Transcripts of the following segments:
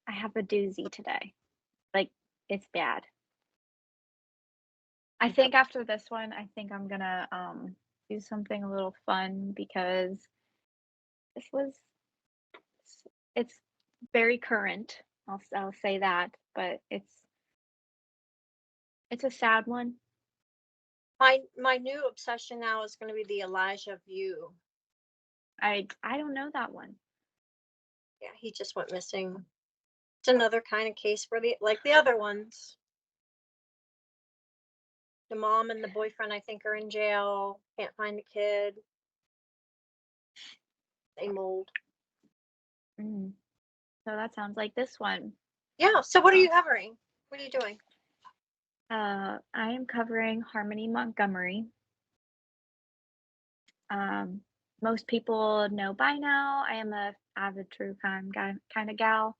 I have a doozy today. Like, it's bad. I think after this one, I think I'm gonna do something a little fun because this was it's very current. I'll say that, but it's a sad one. My new obsession now is going to be the Elijah View. I don't know that one. Yeah, he just went missing. It's another kind of case where like the other ones. The mom and the boyfriend, I think, are in jail. Can't find the kid. Same old. Mm. So that sounds like this one. Yeah. So what are you covering? What are you doing? I am covering Harmony Montgomery. Most people know by now I am a avid true crime guy kind of gal,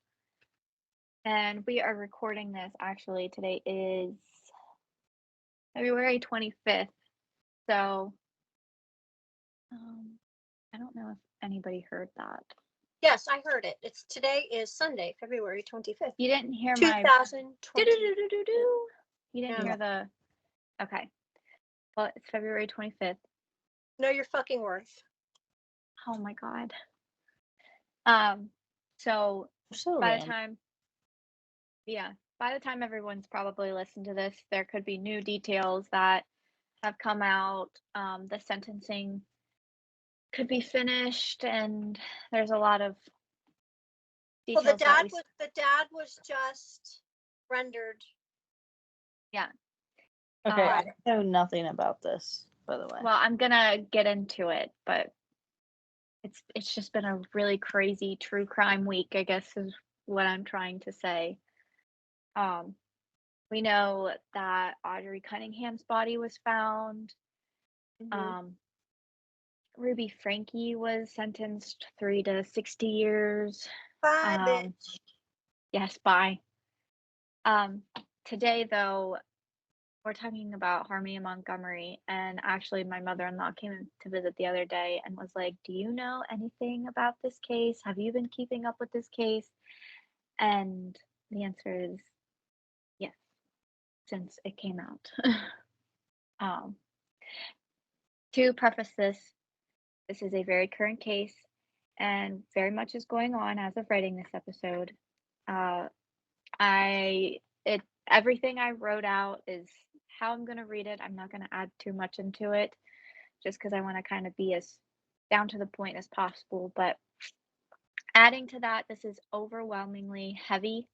and we are recording this. Actually, today is February 25th. So, I don't know if anybody heard that. Yes, I heard it. Today is Sunday, February 25th. You didn't hear my 2020. do-do-do-do-do-do. You didn't Yeah. hear the okay. Well, it's February 25th. Know your fucking worth. Oh my god. So by the time by the time everyone's probably listened to this, there could be new details that have come out. The sentencing could be finished, and there's a lot of Well, details that we. the dad was just rendered. Yeah. Okay, I know nothing about this, by the way. Well, I'm gonna get into it, but it's just been a really crazy true crime week, I guess is what I'm trying to say. We know that Audrey Cunningham's body was found. Ruby Frankie was sentenced 3 to 60 years. Bye, bitch. Yes, bye. Today, though, we're talking about Harmony Montgomery, and actually, my mother-in-law came to visit the other day and was like, "Do you know anything about this case? Have you been keeping up with this case?" And the answer is yes, since it came out. To preface this is a very current case, and very much is going on as of writing this episode. Everything I wrote out is how I'm gonna read it. I'm not gonna add too much into it, just because I want to kind of be as down to the point as possible. But adding to that, this is overwhelmingly heavy.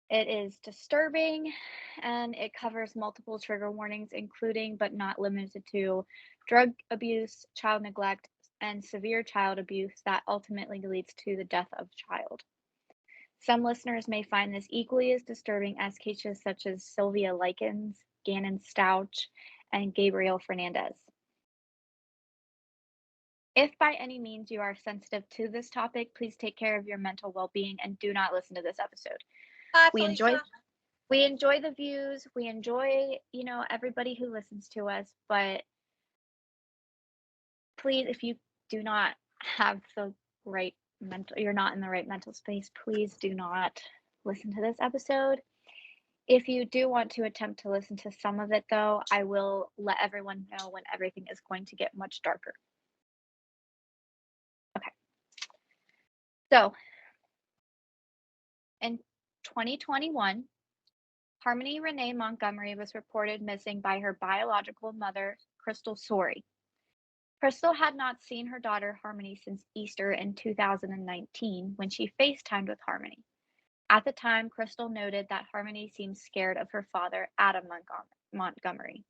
It is disturbing, and it covers multiple trigger warnings, including but not limited to drug abuse, child neglect, and severe child abuse that ultimately leads to the death of a child. Some listeners may find this equally as disturbing as cases such as Sylvia Likens, Gannon Stouch, and Gabriel Fernandez. If by any means you are sensitive to this topic, please take care of your mental well-being and do not listen to this episode. Bye, we enjoy the views, we enjoy, everybody who listens to us, but please, if you do not have the right you're not in the right mental space, please do not listen to this episode. If you do want to attempt to listen to some of it, though, I will let everyone know when everything is going to get much darker. Okay. So, in 2021, Harmony Renee Montgomery was reported missing by her biological mother, Crystal Sorey. Crystal had not seen her daughter Harmony since Easter in 2019 when she FaceTimed with Harmony. At the time, Crystal noted that Harmony seemed scared of her father, Adam Montgomery.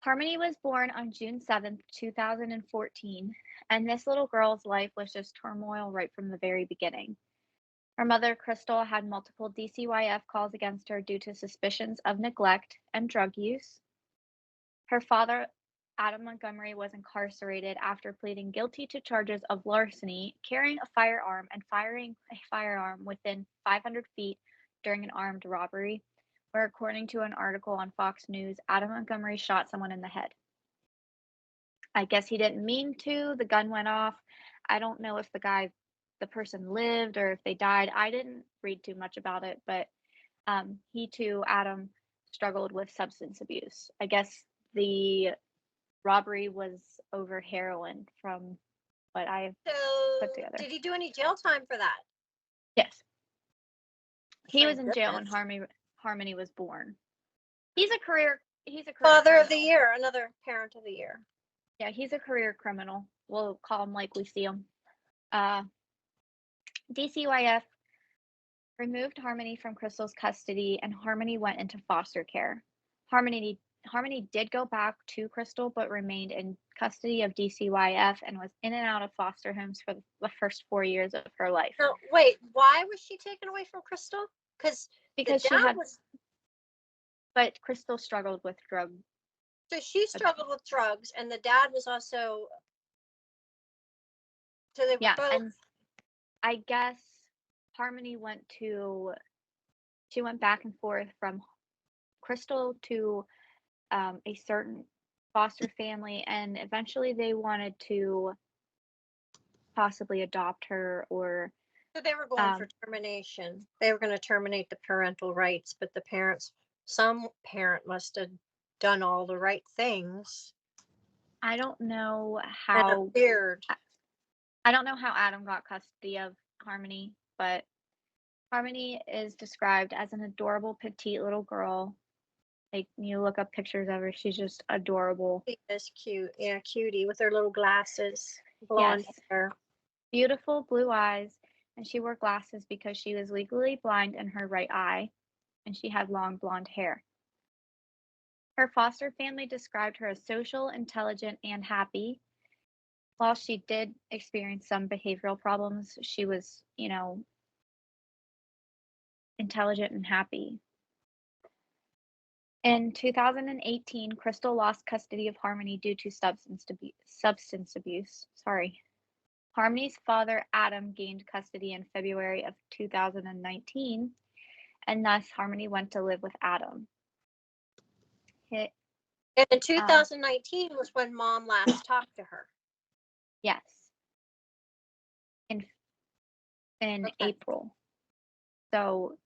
Harmony was born on June 7th, 2014, and this little girl's life was just turmoil right from the very beginning. Her mother, Crystal, had multiple DCYF calls against her due to suspicions of neglect and drug use. Her father, Adam Montgomery, was incarcerated after pleading guilty to charges of larceny, carrying a firearm, and firing a firearm within 500 feet during an armed robbery, where, according to an article on Fox News, Adam Montgomery shot someone in the head. I guess he didn't mean to. The gun went off. I don't know if the guy the person lived or if they died. I didn't read too much about it, but he too, Adam, struggled with substance abuse. I guess the robbery was over heroin from what I So, put together. did he do any jail time for that? Yes. He Thank was in jail when goodness. Harmony was born. He's a career Father of the criminal. year, another parent of the year. Yeah, he's a career criminal. We'll call him like we see him. DCYF removed Harmony from Crystal's custody, and Harmony went into foster care. Harmony did go back to Crystal, but remained in custody of DCYF and was in and out of foster homes for the first 4 years of her life. No, wait, why was she taken away from Crystal? Because Because the she dad had, was, but Crystal struggled with drug. so she struggled with drugs, and the dad was also, so they were Yeah, both. and I guess Harmony she went back and forth from Crystal to a certain foster family, and eventually they wanted to possibly adopt her or So they were going for termination. They were going to terminate the parental rights, but some parent must have done all the right things. I don't know And how appeared. I don't know how Adam got custody of Harmony, but Harmony is described as an adorable petite little girl. Like you look up pictures of her, she's just adorable. She is cute. Yeah, cutie with her little glasses, blonde Yes. hair. Beautiful blue eyes, and she wore glasses because she was legally blind in her right eye, and she had long blonde hair. Her foster family described her as social, intelligent, and happy. While she did experience some behavioral problems, she was, intelligent and happy. In 2018, Crystal lost custody of Harmony due to substance abuse. Sorry. Harmony's father, Adam, gained custody in February of 2019, and thus Harmony went to live with Adam. And in 2019 was when mom last talked to her. Yes. In Okay. April. So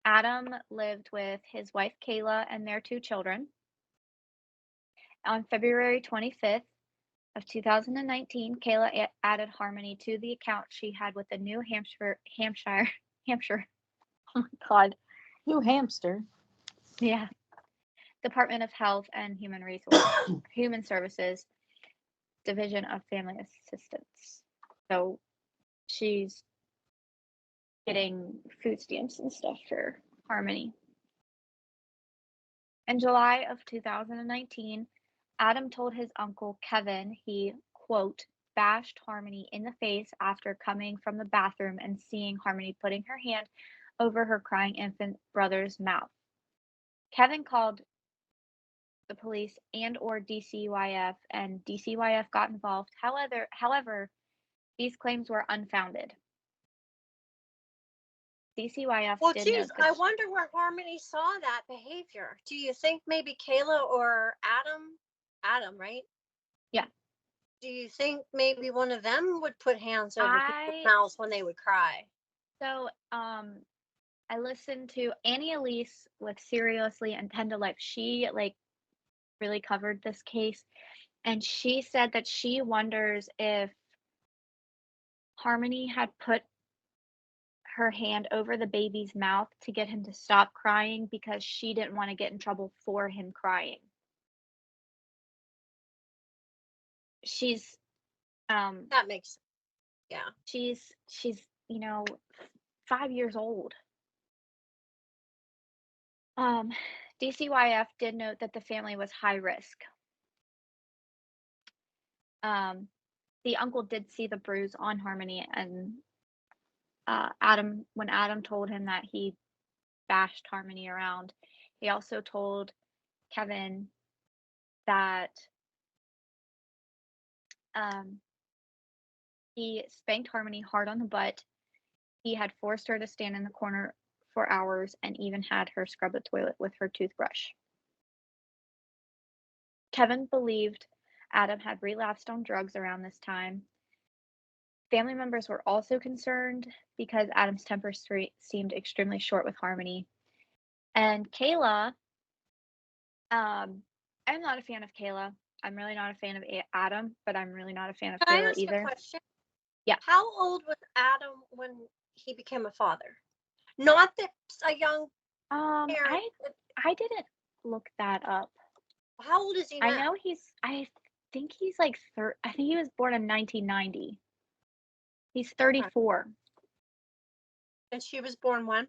Adam lived with his wife Kayla and their 2 children. On February 25th of 2019, Kayla added Harmony to the account she had with the New Hampshire. Oh my God. New hamster. Yeah. Department of Health and Human Services, Division of Family Assistance. So she's getting food stamps and stuff for Harmony. In July of 2019, Adam told his uncle Kevin he, quote, bashed Harmony in the face after coming from the bathroom and seeing Harmony putting her hand over her crying infant brother's mouth. Kevin called the police and or DCYF, and DCYF got involved. However, these claims were unfounded. DCYF Well, did geez, note I that wonder where Harmony saw that behavior. Do you think maybe Kayla or Adam, right? Yeah. Do you think maybe one of them would put hands over people's I mouths when they would cry? so I listened to Annie Elise with Seriously and Tend to Life. She really covered this case, and she said that she wonders if Harmony had put her hand over the baby's mouth to get him to stop crying because she didn't want to get in trouble for him crying. She's That makes, yeah. she's 5 years old. DCYF did note that the family was high risk. The uncle did see the bruise on Harmony, and when Adam told him that he bashed Harmony around, he also told Kevin that he spanked Harmony hard on the butt. He had forced her to stand in the corner for hours and even had her scrub the toilet with her toothbrush. Kevin believed Adam had relapsed on drugs around this time. Family members were also concerned because Adam's temper seemed extremely short with Harmony. And Kayla, I'm not a fan of Kayla. I'm really not a fan of Adam, but I'm really not a fan of Can I Kayla ask either. a question? Yeah. How old was Adam when he became a father? Not that a young parent. I didn't look that up. How old is he now? I know I think he's like I think he was born in 1990. He's 34. And she was born when?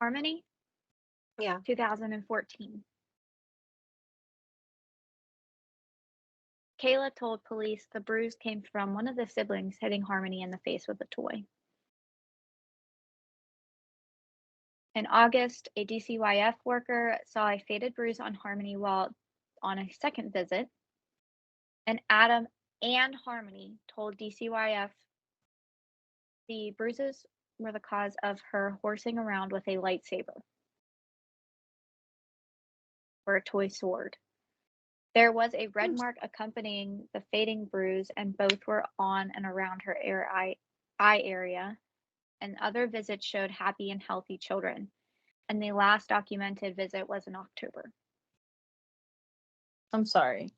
Harmony? Yeah. 2014. Kayla told police the bruise came from one of the siblings hitting Harmony in the face with a toy. In August, a DCYF worker saw a faded bruise on Harmony while on a second visit, and Adam and Harmony told DCYF the bruises were the cause of her horsing around with a lightsaber or a toy sword. There was a red mark accompanying the fading bruise, and both were on and around her eye area, and other visits showed happy and healthy children. And the last documented visit was in October. I'm sorry.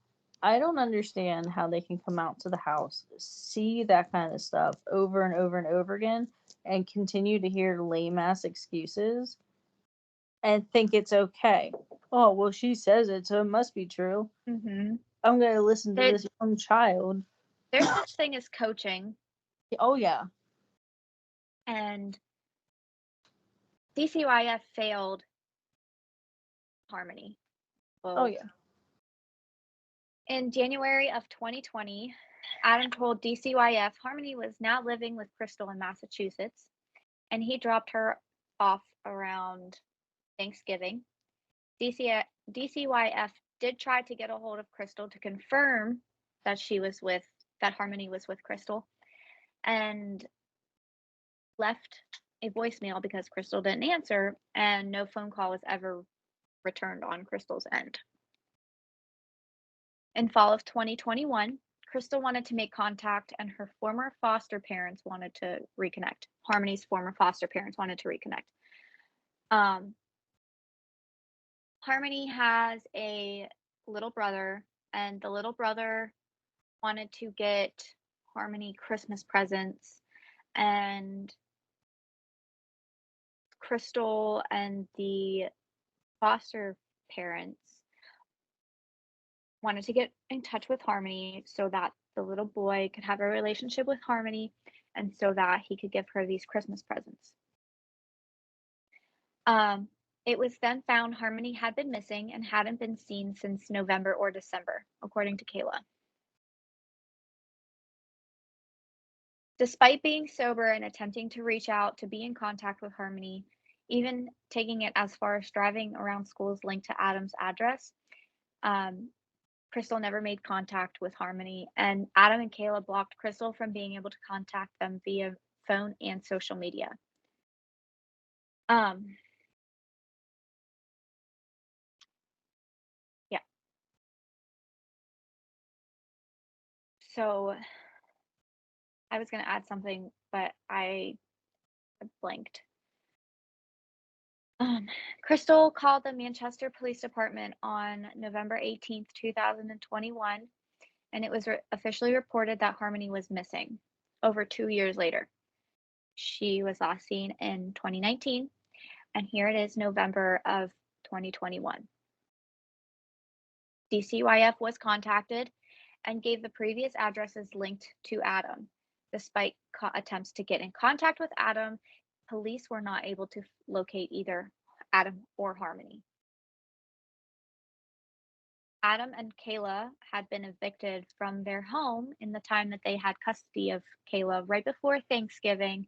I don't understand how they can come out to the house, see that kind of stuff over and over and over again, and continue to hear lame ass excuses and think it's okay. Oh, well, she says it, so it must be true. Mm-hmm. I'm going to listen to this young child. There's such thing as coaching. Oh, yeah. And DCYF failed Harmony. Oh, yeah. In January of 2020, Adam told DCYF Harmony was now living with Crystal in Massachusetts, and he dropped her off around Thanksgiving. DCYF did try to get a hold of Crystal to confirm that Harmony was with Crystal, and left a voicemail because Crystal didn't answer, and no phone call was ever returned on Crystal's end. In fall of 2021, Crystal wanted to make contact, and her former foster parents wanted to reconnect. Harmony's former foster parents wanted to reconnect. Harmony has a little brother, and the little brother wanted to get Harmony Christmas presents, and Crystal and the foster parents wanted to get in touch with Harmony so that the little boy could have a relationship with Harmony and so that he could give her these Christmas presents. It was then found Harmony had been missing and hadn't been seen since November or December, according to Kayla. Despite being sober and attempting to reach out to be in contact with Harmony, even taking it as far as driving around schools linked to Adam's address, Crystal never made contact with Harmony, and Adam and Kayla blocked Crystal from being able to contact them via phone and social media. Yeah. So I was going to add something, but I blanked. Crystal called the Manchester Police Department on November 18th, 2021, and it was officially reported that Harmony was missing over 2 years later. She was last seen in 2019, and here it is, November of 2021. DCYF was contacted and gave the previous addresses linked to Adam. Despite attempts to get in contact with Adam, police were not able to locate either Adam or Harmony. Adam and Kayla had been evicted from their home in the time that they had custody of Kayla right before Thanksgiving.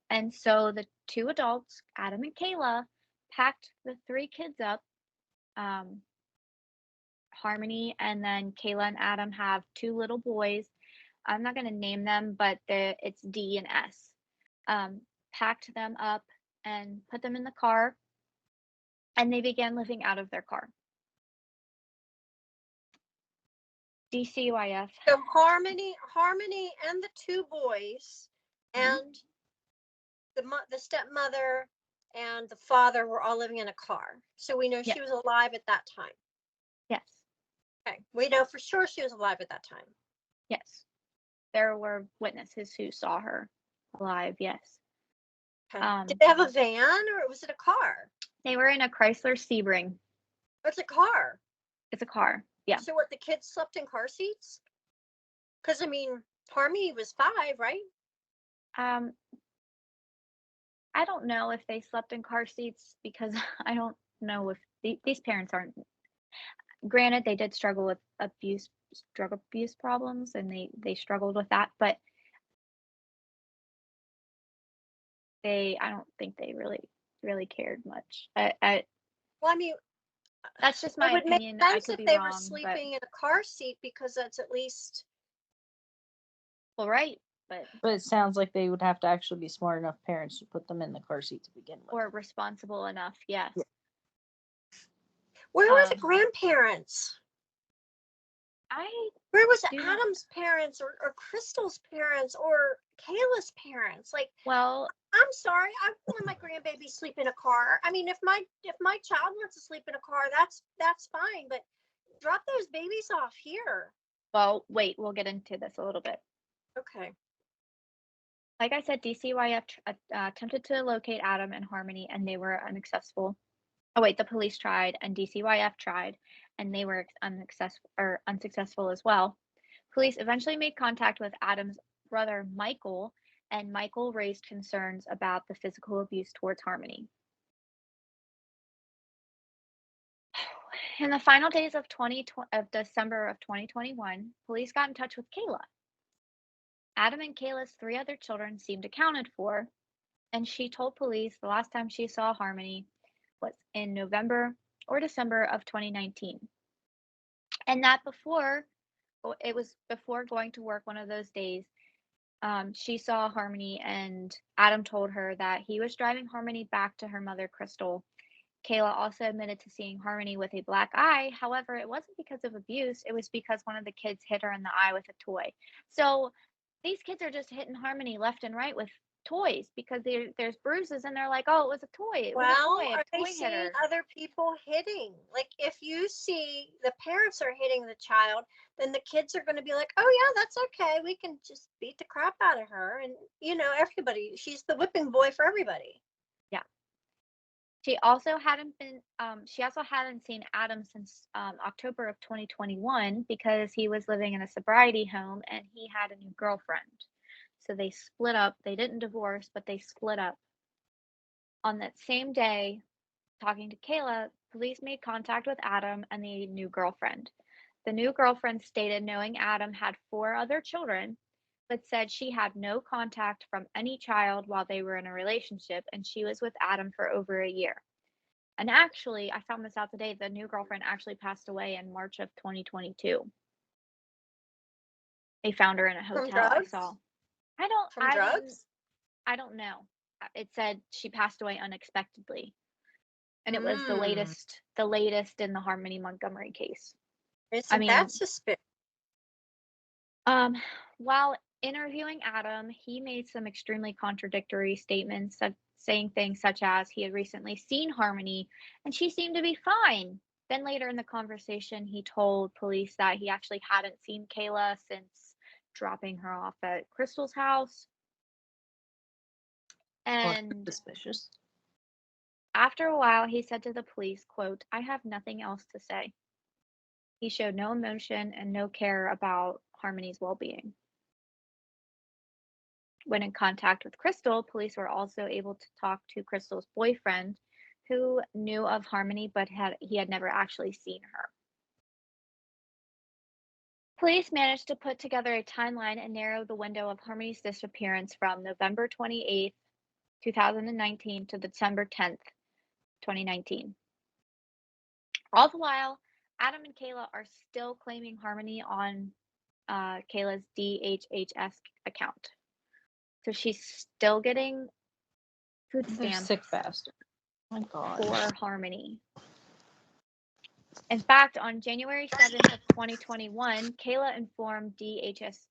And so the two adults, Adam and Kayla, packed the three kids up. Harmony and then Kayla and Adam have two little boys. I'm not going to name them, but it's D and S. Packed them up and put them in the car, and they began living out of their car. DCYF. So Harmony and the two boys and the stepmother and the father were all living in a car. So we know Yes. she was alive at that time. Yes. Okay. We know for sure she was alive at that time. Yes. There were witnesses who saw her alive. Yes. Okay. Did they have a van or was it a car? They were in a Chrysler Sebring. It's a car. It's a car. Yeah. So what, the kids slept in car seats? Because I mean, Harmony was 5, right? I don't know if they slept in car seats because I don't know if these parents aren't. Granted, they did struggle with drug abuse problems, and they struggled with that, but I don't think they really cared much. Well, I mean, That's just it my would make opinion. I sense could if be they were wrong, but sleeping in a car seat because that's at least. well, right, but But it sounds like they would have to actually be smart enough parents to put them in the car seat to begin with. or responsible enough. Yes. Yeah. Where were the grandparents? Where was do not- Adam's parents or Crystal's parents or Kayla's parents? Like, Well, I'm sorry, I want my grandbaby sleep in a car. I mean, if my child wants to sleep in a car, that's fine. But drop those babies off here. well, wait, we'll get into this a little bit. Okay. Like I said, DCYF attempted to locate Adam and Harmony, and they were unsuccessful. Oh wait, the police tried, and DCYF tried, and they were unsuccessful as well. Police eventually made contact with Adam's brother Michael, and Michael raised concerns about the physical abuse towards Harmony. In the final days of December of 2021, police got in touch with Kayla. Adam and Kayla's 3 other children seemed accounted for, and she told police the last time she saw Harmony was in November or December of 2019. And that it was before going to work one of those days, she saw Harmony, and Adam told her that he was driving Harmony back to her mother, Crystal. Kayla also admitted to seeing Harmony with a black eye. However, it wasn't because of abuse. It was because one of the kids hit her in the eye with a toy. So these kids are just hitting Harmony left and right with toys because there's bruises, and they're like, oh, it was a toy. It was Well, a toy. are A they toy hit seeing her. other people hitting? Like, if you see the parents are hitting the child, then the kids are going to be like, oh, yeah, that's okay. We can just beat the crap out of her. And, everybody, she's the whipping boy for everybody. Yeah. She also hadn't seen Adam since October of 2021 because he was living in a sobriety home and he had a new girlfriend. So they split up. They didn't divorce, but they split up. On that same day, talking to Kayla, police made contact with Adam and the new girlfriend. The new girlfriend stated knowing Adam had 4 other children, but said she had no contact from any child while they were in a relationship, and she was with Adam for over a year. And actually, I found this out today, the new girlfriend actually passed away in March of 2022. They found her in a hotel. From drugs? I saw. From drugs? I don't know. It said she passed away unexpectedly. And it was the latest in the Harmony Montgomery case. Isn't that suspicious? While interviewing Adam, he made some extremely contradictory statements, saying things such as he had recently seen Harmony and she seemed to be fine. Then later in the conversation, he told police that he actually hadn't seen Kayla since dropping her off at Crystal's house. And Suspicious. after a while, he said to the police, quote, "I have nothing else to say." He showed no emotion and no care about Harmony's well-being. When in contact with Crystal, police were also able to talk to Crystal's boyfriend, who knew of Harmony, but he had never actually seen her. Police managed to put together a timeline and narrow the window of Harmony's disappearance from November 28th, 2019 to December 10th, 2019. All the while, Adam and Kayla are still claiming Harmony on Kayla's DHHS account. So she's still getting food They're stamps sick bastard. Oh my God. for Harmony. In fact, on January 7th of 2021, Kayla informed DHHS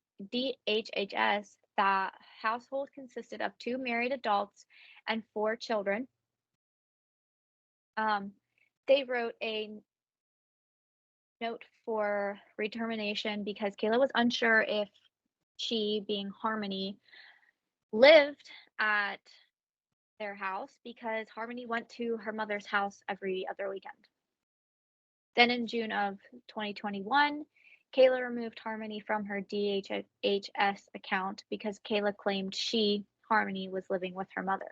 that household consisted of 2 married adults and 4 children. They wrote a note for retermination because Kayla was unsure if she, being Harmony, lived at their house because Harmony went to her mother's house every other weekend. Then in June of 2021, Kayla removed Harmony from her DHHS account because Kayla claimed she, Harmony, was living with her mother.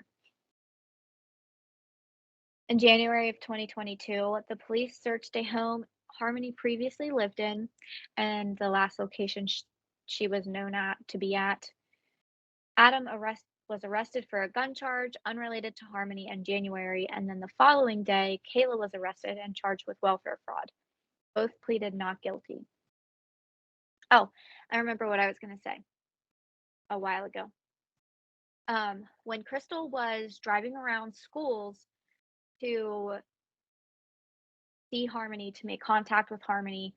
In January of 2022, the police searched a home Harmony previously lived in and the last location she was known to be at. Adam was arrested for a gun charge unrelated to Harmony in January, and then the following day, Kayla was arrested and charged with welfare fraud. Both pleaded not guilty. Oh, I remember what I was going to say a while ago. When Crystal was driving around schools to see Harmony, to make contact with Harmony,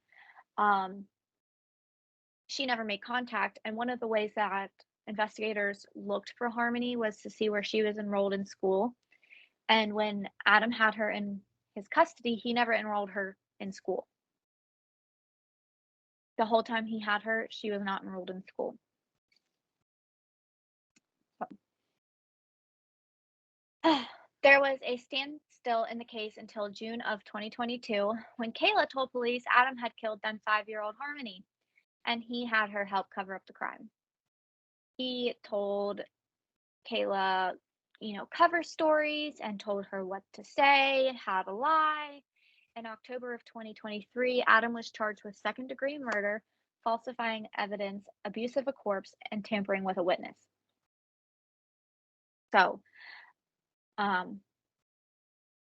she never made contact. And one of the ways that investigators looked for Harmony was to see where she was enrolled in school. And when Adam had her in his custody, he never enrolled her in school. The whole time he had her, she was not enrolled in school. So, there was a standstill in the case until June of 2022 when Kayla told police Adam had killed then 5-year-old Harmony, and he had her help cover up the crime. He told Kayla, cover stories and told her what to say, how to lie. In October of 2023, Adam was charged with second-degree murder, falsifying evidence, abuse of a corpse, and tampering with a witness. So,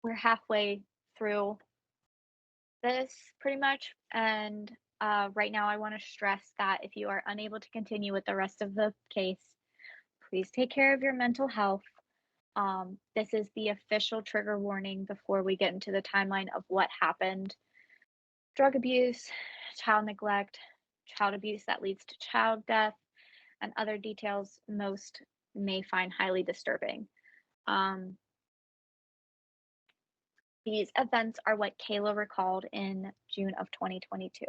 we're halfway through this pretty much, and right now I want to stress that if you are unable to continue with the rest of the case, please take care of your mental health. This is the official trigger warning before we get into the timeline of what happened. Drug abuse, child neglect, child abuse that leads to child death, and other details most may find highly disturbing. These events are what Kayla recalled in June of 2022.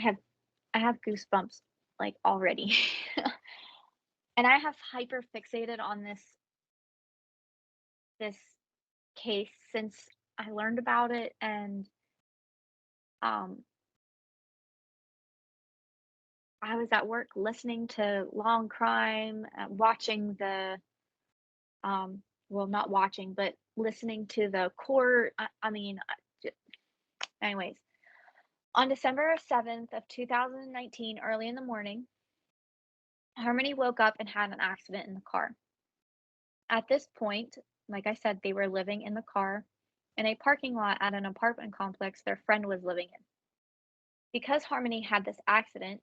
I have goosebumps like already. And I have hyper fixated on this case since I learned about it, and I was at work listening to Law and Crime, watching the well, not watching, but listening to the court. Anyways, on December 7th of 2019, early in the morning, Harmony woke up and had an accident in the car. At this point, like I said, they were living in the car in a parking lot at an apartment complex their friend was living in. Because Harmony had this accident,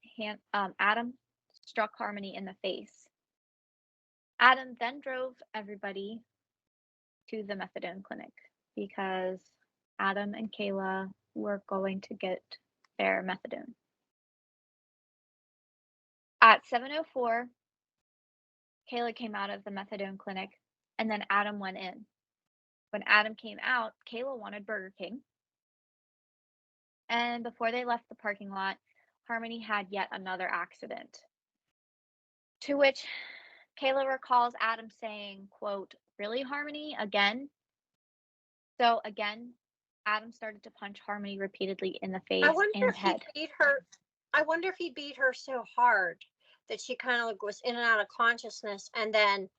Adam struck Harmony in the face. Adam then drove everybody to the methadone clinic because Adam and Kayla were going to get their methadone. At 7:04, Kayla came out of the methadone clinic, and then Adam went in. When Adam came out, Kayla wanted Burger King. And before they left the parking lot, Harmony had yet another accident. To which Kayla recalls Adam saying, quote, "Really, Harmony? Again?" So again, Adam started to punch Harmony repeatedly in the face and head. I wonder if he beat her so hard that she kind of was in and out of consciousness, and then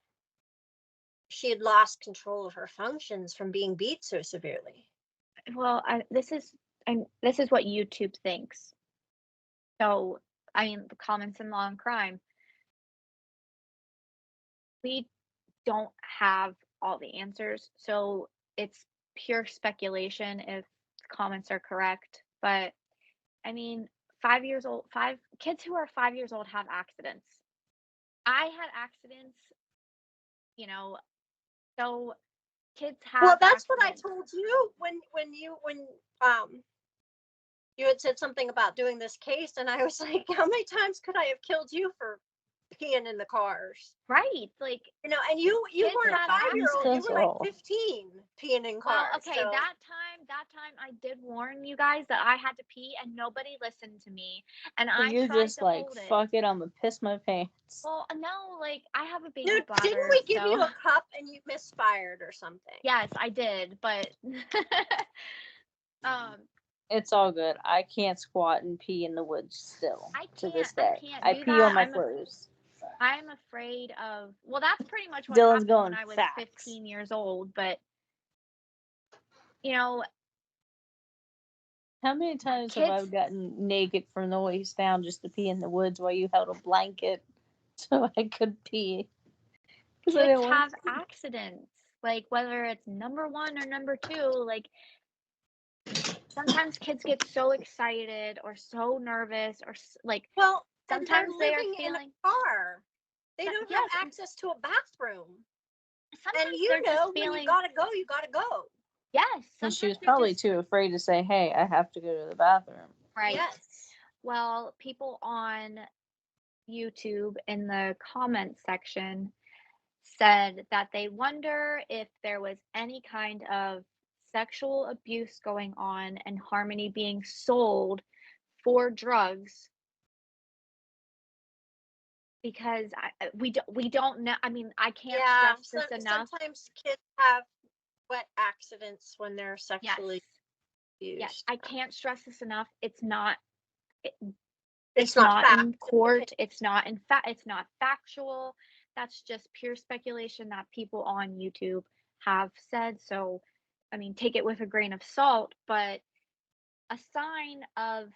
she had lost control of her functions from being beat so severely. Well, this is what YouTube thinks. So, the comments in Law and Crime, we don't have all the answers, so it's pure speculation if the comments are correct. But 5 kids who are 5 years old have accidents. I had accidents, so kids have Well, that's what I accidents. told you when you had said something about doing this case, and I was like, how many times could I have killed you for peeing in the cars? Right. Like, You know, and you kids weren't a have 5-year-old, you were like accidents. 15 peeing in well, cars. okay, So that time I did warn you guys that I had to pee and nobody listened to me. And I You're tried just to like, hold it. fuck it, I'm gonna piss my pants. Well, no, like I have a no, baby didn't bladder, we give so you a cup and you misfired or something? yes, I did, but um It's all good. I can't squat and pee in the woods still. I To this can't day, do I pee that. on my clothes. I'm afraid of, well, that's pretty much what Dylan's happened when going I was facts. 15 years old, but you know, How many times have I kids gotten naked from the waist down just to pee in the woods while you held a blanket so I could pee? Because I kids didn't want have accidents, like whether it's number 1 or number 2, like sometimes kids get so excited or so nervous or like Well, and they're sometimes they are living in a feeling car. They don't have yes, and access to a bathroom. And sometimes you they're just know, when you feeling gotta go, you gotta go. yes, And she was sometimes they're probably just too afraid to say, hey, I have to go to the bathroom. right. Yes. Well, people on YouTube in the comments section said that they wonder if there was any kind of sexual abuse going on and Harmony being sold for drugs because we don't know. I mean, I can't Yeah. stress this enough. Sometimes kids have wet accidents when they're Yes. sexually abused. Yes, I can't stress this enough. It's not It's not fact. in court. It's not in fact it's not factual. That's just pure speculation that people on YouTube have said. So, I mean, take it with a grain of salt, but a sign of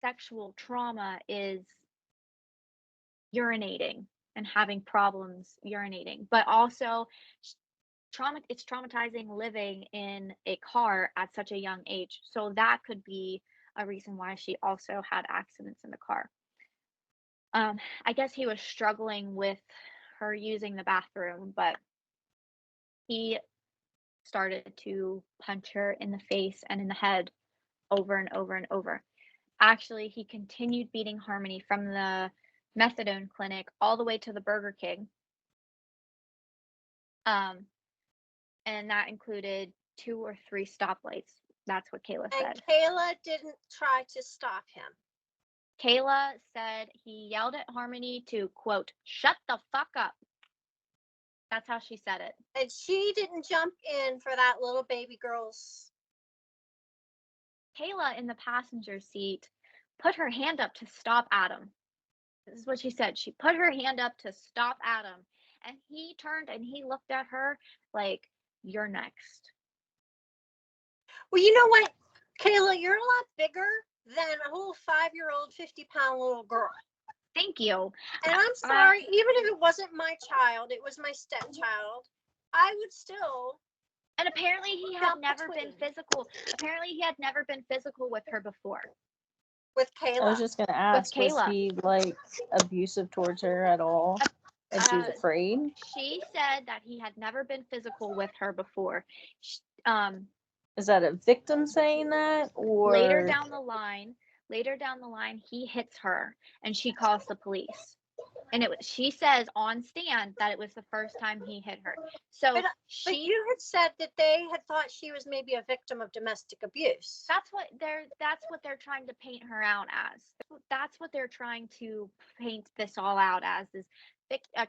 sexual trauma is urinating and having problems urinating, but also it's traumatizing living in a car at such a young age. So that could be a reason why she also had accidents in the car. I guess he was struggling with her using the bathroom, but he started to punch her in the face and in the head over and over and over. Actually, he continued beating Harmony from the methadone clinic all the way to the Burger King. And that included 2 or 3 stoplights. That's what Kayla And said. Kayla didn't try to stop him. Kayla said he yelled at Harmony to, quote, shut the fuck up. That's how she said it. And she didn't jump in for that little baby girl's. Kayla in the passenger seat put her hand up to stop Adam. This is what she said. She put her hand up to stop Adam. And he turned and he looked at her like, you're next. Well, you know what, Kayla, you're a lot bigger than a whole 5-year-old, 50-pound little girl. Thank you. And I'm sorry, even if it wasn't my child, it was my stepchild, I would still. And apparently he had never been physical. Apparently he had never been physical with her before. With Kayla. I was just gonna ask, was he like abusive towards her at all? And she was afraid? She said that he had never been physical with her before. Is that a victim saying that, or later down the line, he hits her and she calls the police. And she says on stand that it was the first time he hit her. So but you had said that they had thought she was maybe a victim of domestic abuse. That's what they're trying to paint her out as. That's what they're trying to paint this all out as, is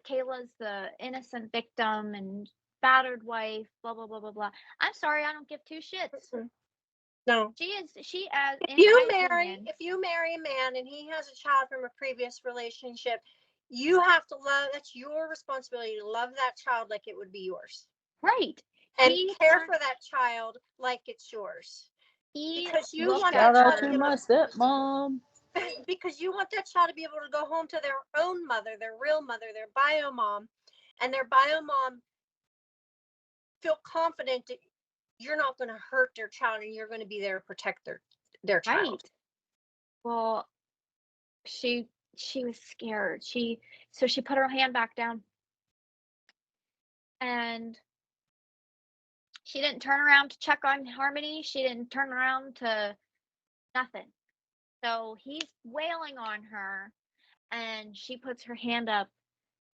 Kayla's the innocent victim and battered wife, blah blah blah blah blah. I'm sorry, I don't give 2 shits. Mm-hmm. No. If you marry a man and he has a child from a previous relationship, you have to love, that's your responsibility to love that child like it would be yours. Right. And care for that child like it's yours. Because you want that child to be able stepmom. Because you want that child to be able to go home to their own mother, their real mother, their bio mom, and their bio mom feel confident that you're not going to hurt their child and you're going to be there to protect their child. Right. Well, she was scared. So she put her hand back down. And She didn't turn around to check on Harmony. She didn't turn around to nothing. So he's wailing on her, and she puts her hand up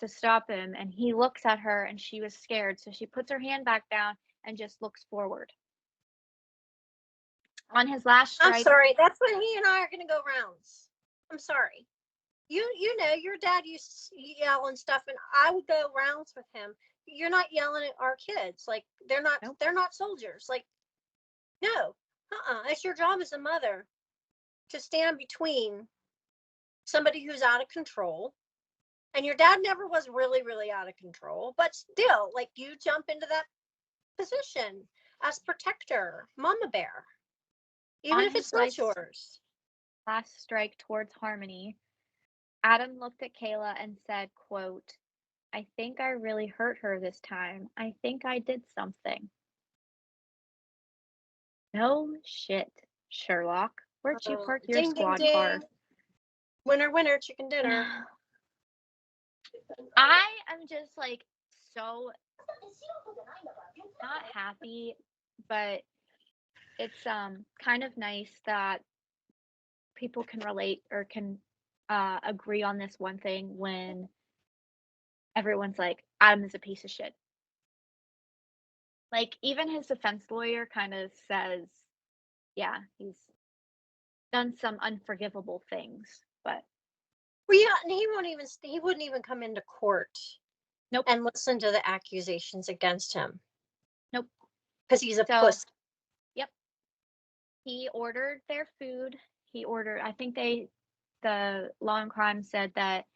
to stop him, and he looks at her, and she was scared. So she puts her hand back down and just looks forward. On his last I'm strike, sorry. That's when he and I are going to go rounds. I'm sorry. You know, your dad used to yell and stuff, and I would go rounds with him. You're not yelling at our kids. Like, they're not Nope. they're not soldiers. Like, no. It's your job as a mother to stand between somebody who's out of control. And your dad never was really, really out of control, but still, like, you jump into that position as protector, mama bear, even on if his it's not yours. last strike towards Harmony, Adam looked at Kayla and said, quote, "I think I really hurt her this time. I think I did something." No shit, Sherlock. Where'd you park your Ding, ding, squad ding. car? Winner, winner, chicken dinner. I am just like so not happy, but it's kind of nice that people can relate or can agree on this one thing when everyone's like, Adam is a piece of shit. Like, even his defense lawyer kind of says, yeah, he's done some unforgivable things, but Well, yeah, and he wouldn't even come into court nope, and listen to the accusations against him nope. because he's a So, puss. yep. He ordered their food. I think the Law and Crime said that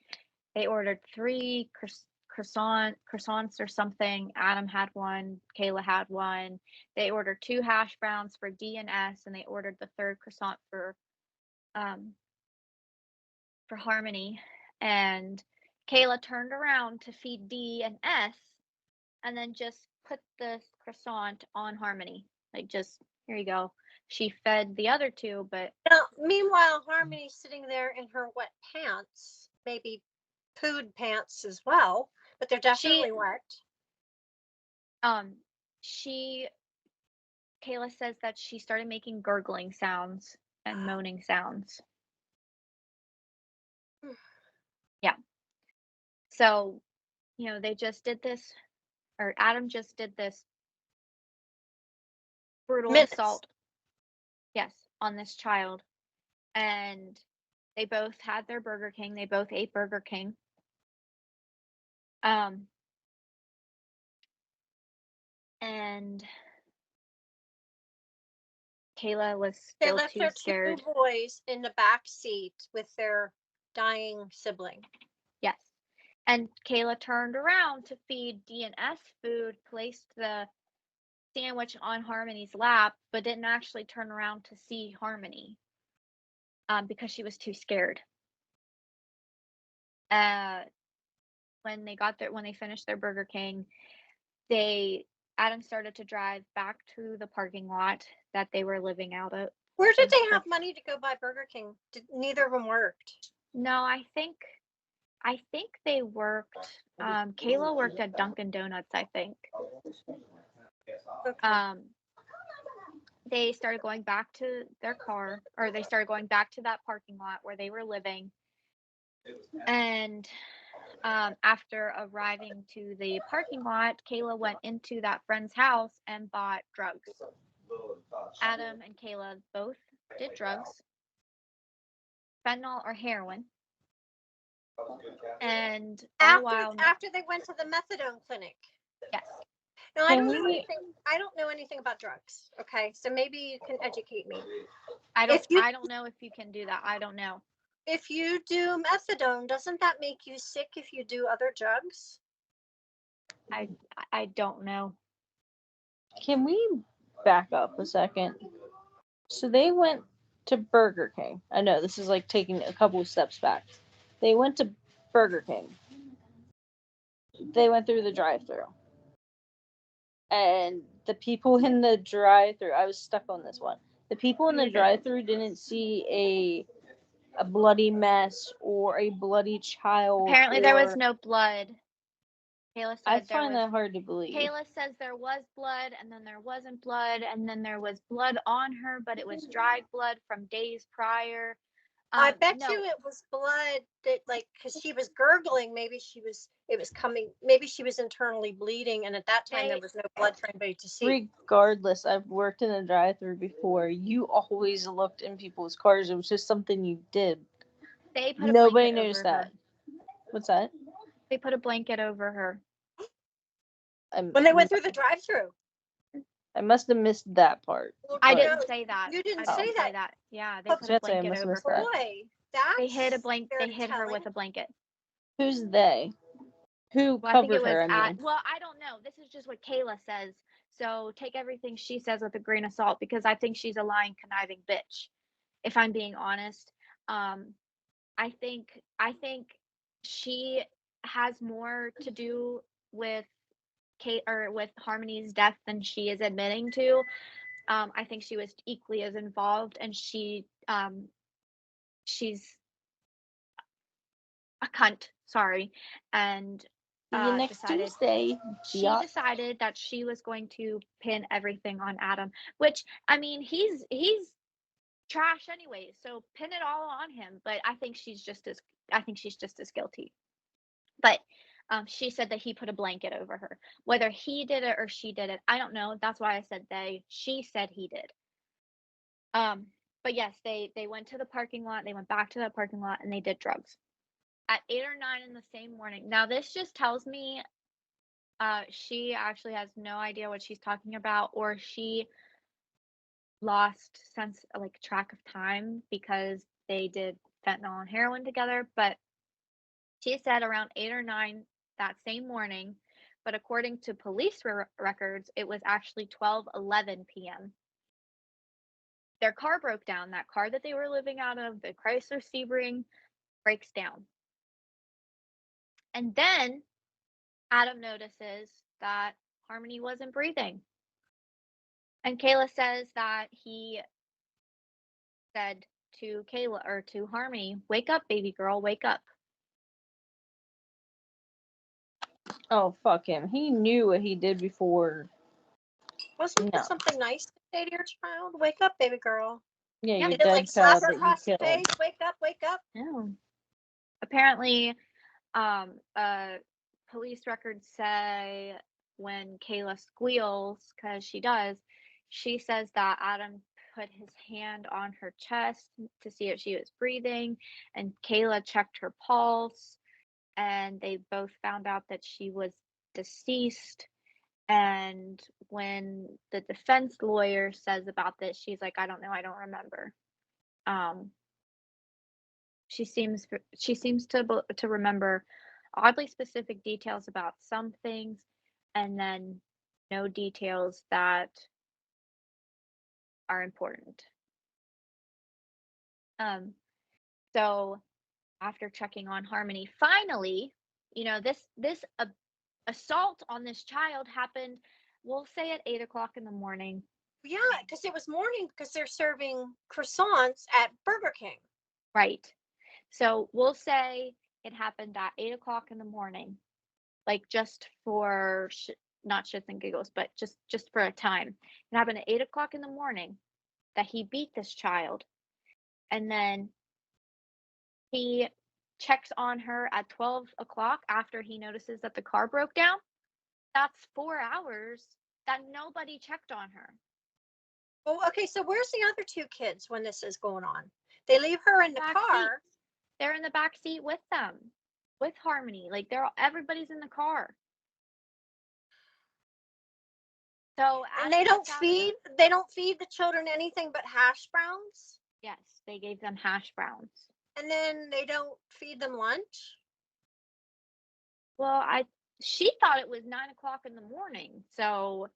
they ordered 3 croissants or something. Adam had one. Kayla had one. They ordered 2 hash browns for D and S, and they ordered the 3rd croissant for Harmony. And Kayla turned around to feed D and S, and then just put the croissant on Harmony. Like, just, here you go. She fed the other 2, but Now, meanwhile, Harmony's sitting there in her wet pants, maybe pooed pants as well, but they're definitely wet. Kayla says that she started making gurgling sounds and moaning sounds. Yeah. So, they just did this, or Adam just did this brutal assault. Yes, on this child. And they both had their Burger King. They both ate Burger King. And Kayla was They still left too their scared. 2 boys in the back seat with their dying sibling. Yes. And Kayla turned around to feed D&S food, placed the sandwich on Harmony's lap, but didn't actually turn around to see Harmony because she was too scared. When they finished their Burger King, Adam started to drive back to the parking lot that they were living out of. Where did they have money to go buy Burger King? Neither of them worked. No, I think they worked. Kayla worked at Dunkin' Donuts, I think. Okay. They started going back to their car, or they started going back to that parking lot where they were living. And after arriving to the parking lot, Kayla went into that friend's house and bought drugs. Adam and Kayla both did drugs, fentanyl or heroin. And after they went to the methadone clinic. Yes. No, I don't know anything about drugs. Okay, so maybe you can educate me. I don't know if you can do that. I don't know. If you do methadone, doesn't that make you sick if you do other drugs? I don't know. Can we back up a second? So they went to Burger King. I know this is like taking a couple of steps back. They went to Burger King. They went through the drive-thru. And the people in the drive-thru, I was stuck on this one. The people in the drive-thru didn't see a bloody mess or a bloody child. Apparently there was no blood. Kayla I said there find was that hard to believe. Kayla says there was blood and then there wasn't blood and then there was blood on her, but it was dried blood from days prior. I bet No, you it was blood that, like, because she was gurgling. It was coming. Maybe she was internally bleeding, and at that time there they was no blood for anybody to see. Regardless, I've worked in a drive-through before. You always looked in people's cars. It was just something you did. they put a Nobody blanket noticed over that. her. What's that? They put a blanket over her. When they went through the drive-through. I must have missed that part. Well, I no, didn't say that. You didn't I say didn't that. say that. Yeah, they But put a That's why I blanket must have over missed her. that. boy, that's They hid her telling. with a blanket. Who's they? Who Well, I think it covered was her? I mean, well, I don't know. This is just what Kayla says. So take everything she says with a grain of salt because I think she's a lying, conniving bitch. If I'm being honest, I think she has more to do with Kate or with Harmony's death than she is admitting to. I think she was equally as involved, and she's a cunt. Sorry, and see you next Tuesday. she decided that she was going to pin everything on Adam. Which I mean, he's trash anyway, so pin it all on him. But I think she's just as guilty. But she said that he put a blanket over her. Whether he did it or she did it, I don't know. That's why I said they. She said he did. But yes, they went to the parking lot. They went back to that parking lot and they did drugs at 8 or 9 in the same morning. Now this just tells me she actually has no idea what she's talking about, or she lost track of time because they did fentanyl and heroin together. But she said around 8 or 9 that same morning, but according to police records, it was actually 12:11 p.m. Their car broke down. That car that they were living out of, the Chrysler Sebring, breaks down. And then Adam notices that Harmony wasn't breathing. And Kayla says that he said to Kayla or to Harmony, "Wake up, baby girl, wake up." Oh, fuck him. He knew what he did before. Wasn't No. it something nice to say to your child? Wake up, baby girl. Yeah, Yep. your You didn't dead like slap child her that you across the killed. face. Wake up, wake up. No. Apparently, police records say when Kayla squeals, because she does, she says that Adam put his hand on her chest to see if she was breathing, and Kayla checked her pulse, and they both found out that she was deceased. And when the defense lawyer says about this, she's like, I don't know, I don't remember. She seems to remember oddly specific details about some things, and then no details that are important. So after checking on Harmony, finally, this assault on this child happened, we'll say at 8 o'clock in the morning. Yeah, because it was morning because they're serving croissants at Burger King. Right. So we'll say it happened at 8 o'clock in the morning, like just for not shits and giggles, but just for a time. It happened at 8 o'clock in the morning that he beat this child, and then he checks on her at 12 o'clock after he notices that the car broke down. That's 4 hours that nobody checked on her. Well, okay, so where's the other two kids when this is going on? They leave her in the car. They're in the back seat with them, with Harmony. Like everybody's in the car. So and they don't feed the children anything but hash browns. Yes, they gave them hash browns. And then they don't feed them lunch. Well, she thought it was 9 o'clock in the morning. So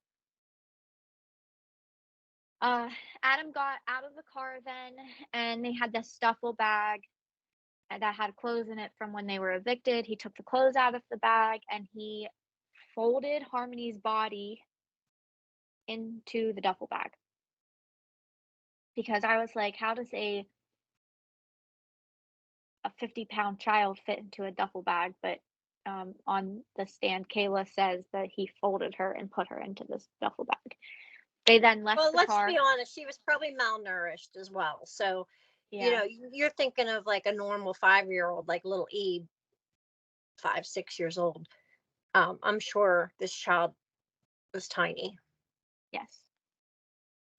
Adam got out of the car then, and they had this duffel bag that had clothes in it from when they were evicted. He took the clothes out of the bag and he folded Harmony's body into the duffel bag. Because I was like, how does a 50-pound child fit into a duffel bag? But on the stand, Kayla says that he folded her and put her into this duffel bag. They then left Well, the let's car. be honest, she was probably malnourished as well. So, Yeah. you're thinking of like a normal 5-year-old, like little Eve, 5, 6 years old. I'm sure this child was tiny. Yes.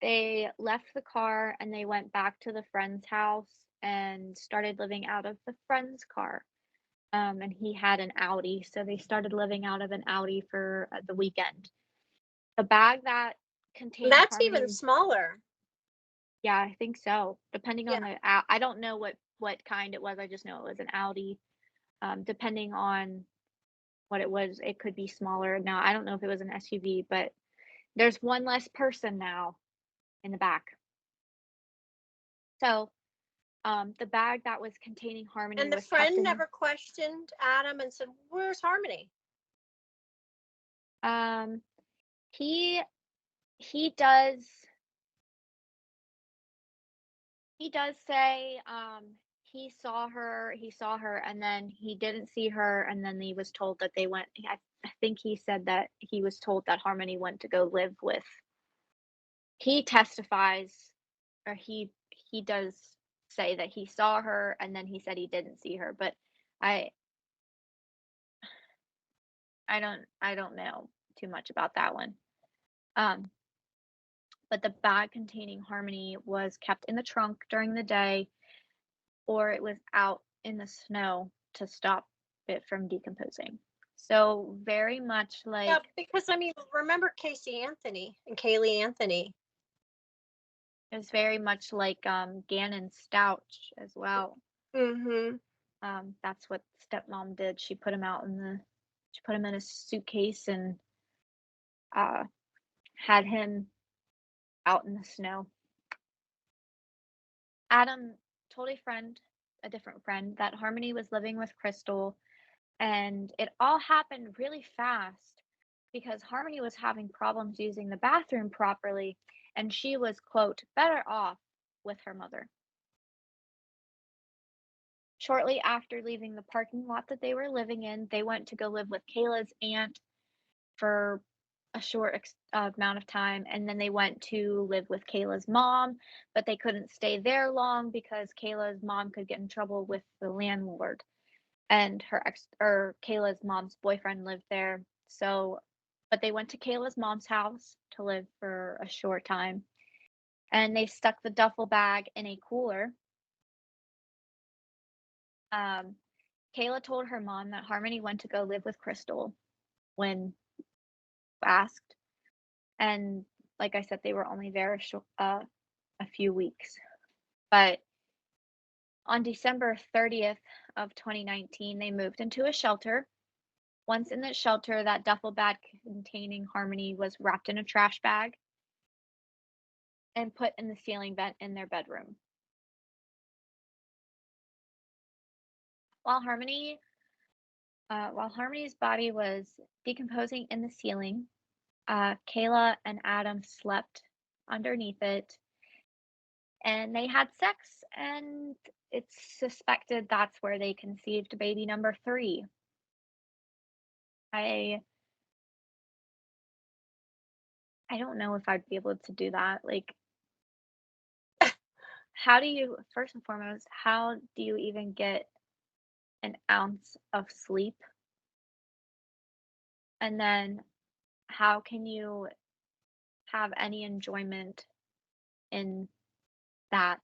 They left the car and they went back to the friend's house and started living out of the friend's car. And he had an Audi, so they started living out of an Audi for the weekend. The bag that contained That's even Harmony, smaller. yeah, I think so. Depending on Yeah. I don't know what kind it was. I just know it was an Audi. Depending on what it was, it could be smaller. Now, I don't know if it was an SUV, but there's one less person now in the back. So, the bag that was containing Harmony And the was kept friend in. never questioned Adam and said, "Where's Harmony?" Um, he he does he does say he saw her, and then he didn't see her, and then he was told that they went. I think he said that he was told that Harmony went to go live with. He testifies, or he does say that he saw her, and then he said he didn't see her, but I I don't know too much about that one. Um, but the bag containing Harmony was kept in the trunk during the day, or it was out in the snow to stop it from decomposing. So very much Yeah, like because I mean, remember Casey Anthony and Kaylee Anthony? it was very much like Gannon Stouch as well. Mm-hmm. That's what stepmom did. She put him in a suitcase and uh, had him out in the snow. Adam told a different friend, that Harmony was living with Crystal, and it all happened really fast because Harmony was having problems using the bathroom properly, and she was, quote, better off with her mother. Shortly after leaving the parking lot that they were living in, they went to go live with Kayla's aunt for a short amount of time, and then they went to live with Kayla's mom, but they couldn't stay there long because Kayla's mom could get in trouble with the landlord, and Kayla's mom's boyfriend lived there. So, but they went to Kayla's mom's house to live for a short time, and they stuck the duffel bag in a cooler. Um, Kayla told her mom that Harmony went to go live with Crystal when asked, and like I said, they were only there a few weeks. But on December 30th of 2019, they moved into a shelter. Once in the shelter, that duffel bag containing Harmony was wrapped in a trash bag and put in the ceiling vent in their bedroom. While Harmony's body was decomposing in the ceiling, Kayla and Adam slept underneath it, and they had sex, and it's suspected that's where they conceived baby number 3. I I don't know if I'd be able to do that. Like, how do you first and foremost, how do you even get an ounce of sleep? And then how can you have any enjoyment in that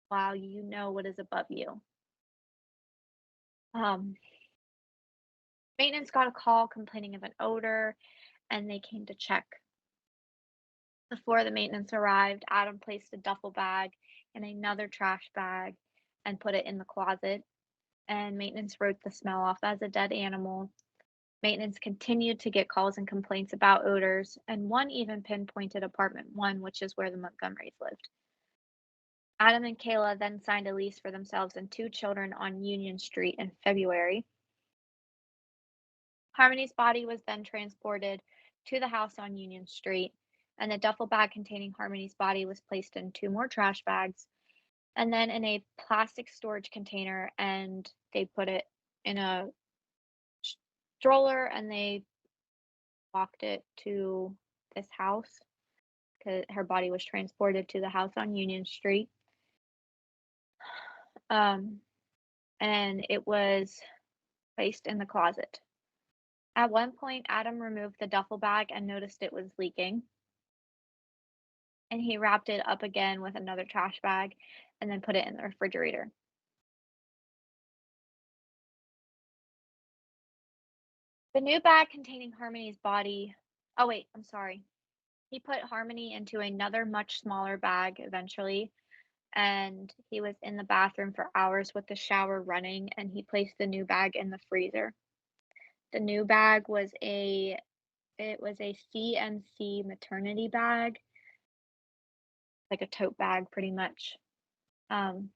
while you know what is above you? Um, Maintenance got a call complaining of an odor, and they came to check. Before the maintenance arrived, Adam placed a duffel bag in another trash bag and put it in the closet, and maintenance wrote the smell off as a dead animal. Maintenance continued to get calls and complaints about odors, and one even pinpointed apartment 1, which is where the Montgomerys lived. Adam and Kayla then signed a lease for themselves and 2 children on Union Street in February. Harmony's body was then transported to the house on Union Street, and the duffel bag containing Harmony's body was placed in 2 more trash bags and then in a plastic storage container, and they put it in a stroller and they walked it to this house because her body was transported to the house on Union Street. Um, and it was placed in the closet. At one point, Adam removed the duffel bag and noticed it was leaking. And he wrapped it up again with another trash bag and then put it in the refrigerator. The new bag containing Harmony's body. Oh, wait, I'm sorry. He put Harmony into another much smaller bag eventually, and he was in the bathroom for hours with the shower running, and he placed the new bag in the freezer. The new bag was a CNC maternity bag, like a tote bag pretty much. Um,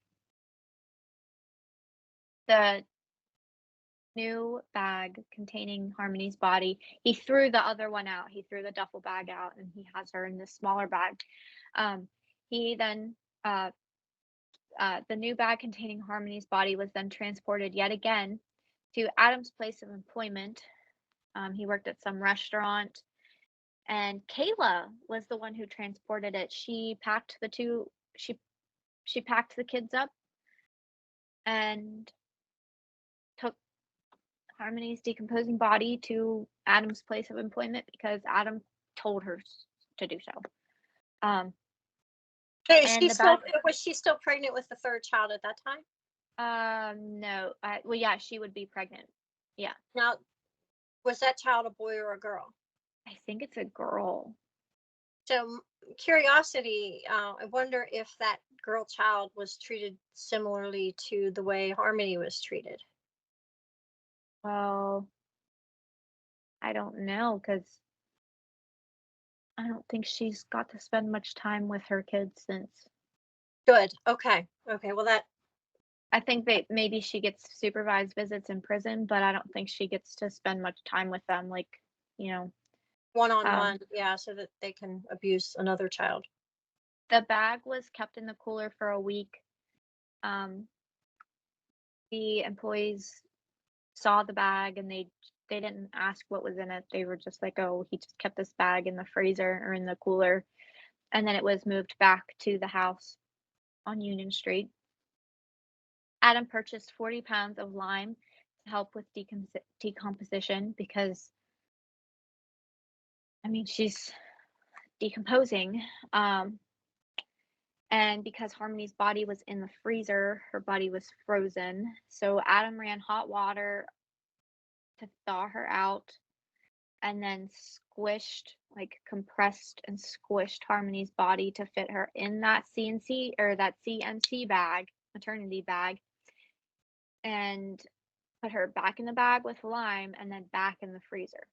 the new bag containing Harmony's body, he threw the other one out. He threw the duffel bag out and he has her in this smaller bag. He then the new bag containing Harmony's body was then transported yet again to Adam's place of employment. He worked at some restaurant, and Kayla was the one who transported it. She packed the two. She packed the kids up and took Harmony's decomposing body to Adam's place of employment because Adam told her to do so. And Was she still pregnant with the third child at that time? No. Well, yeah, she would be pregnant. Yeah. Now, was that child a boy or a girl? I think it's a girl. So, curiosity, I wonder if that girl child was treated similarly to the way Harmony was treated. Well, I don't know because I don't think she's got to spend much time with her kids since. Good. Okay. Well, I think that maybe she gets supervised visits in prison, but I don't think she gets to spend much time with them, like, one-on-one, yeah, so that they can abuse another child. The bag was kept in the cooler for a week. The employees saw the bag and they didn't ask what was in it. They were just like, oh, he just kept this bag in the freezer or in the cooler. And then it was moved back to the house on Union Street. Adam purchased 40 pounds of lime to help with decomposition because, I mean, she's decomposing. And because Harmony's body was in the freezer, her body was frozen. So Adam ran hot water to thaw her out and then compressed and squished Harmony's body to fit her in that CNC bag, maternity bag, and put her back in the bag with lime and then back in the freezer.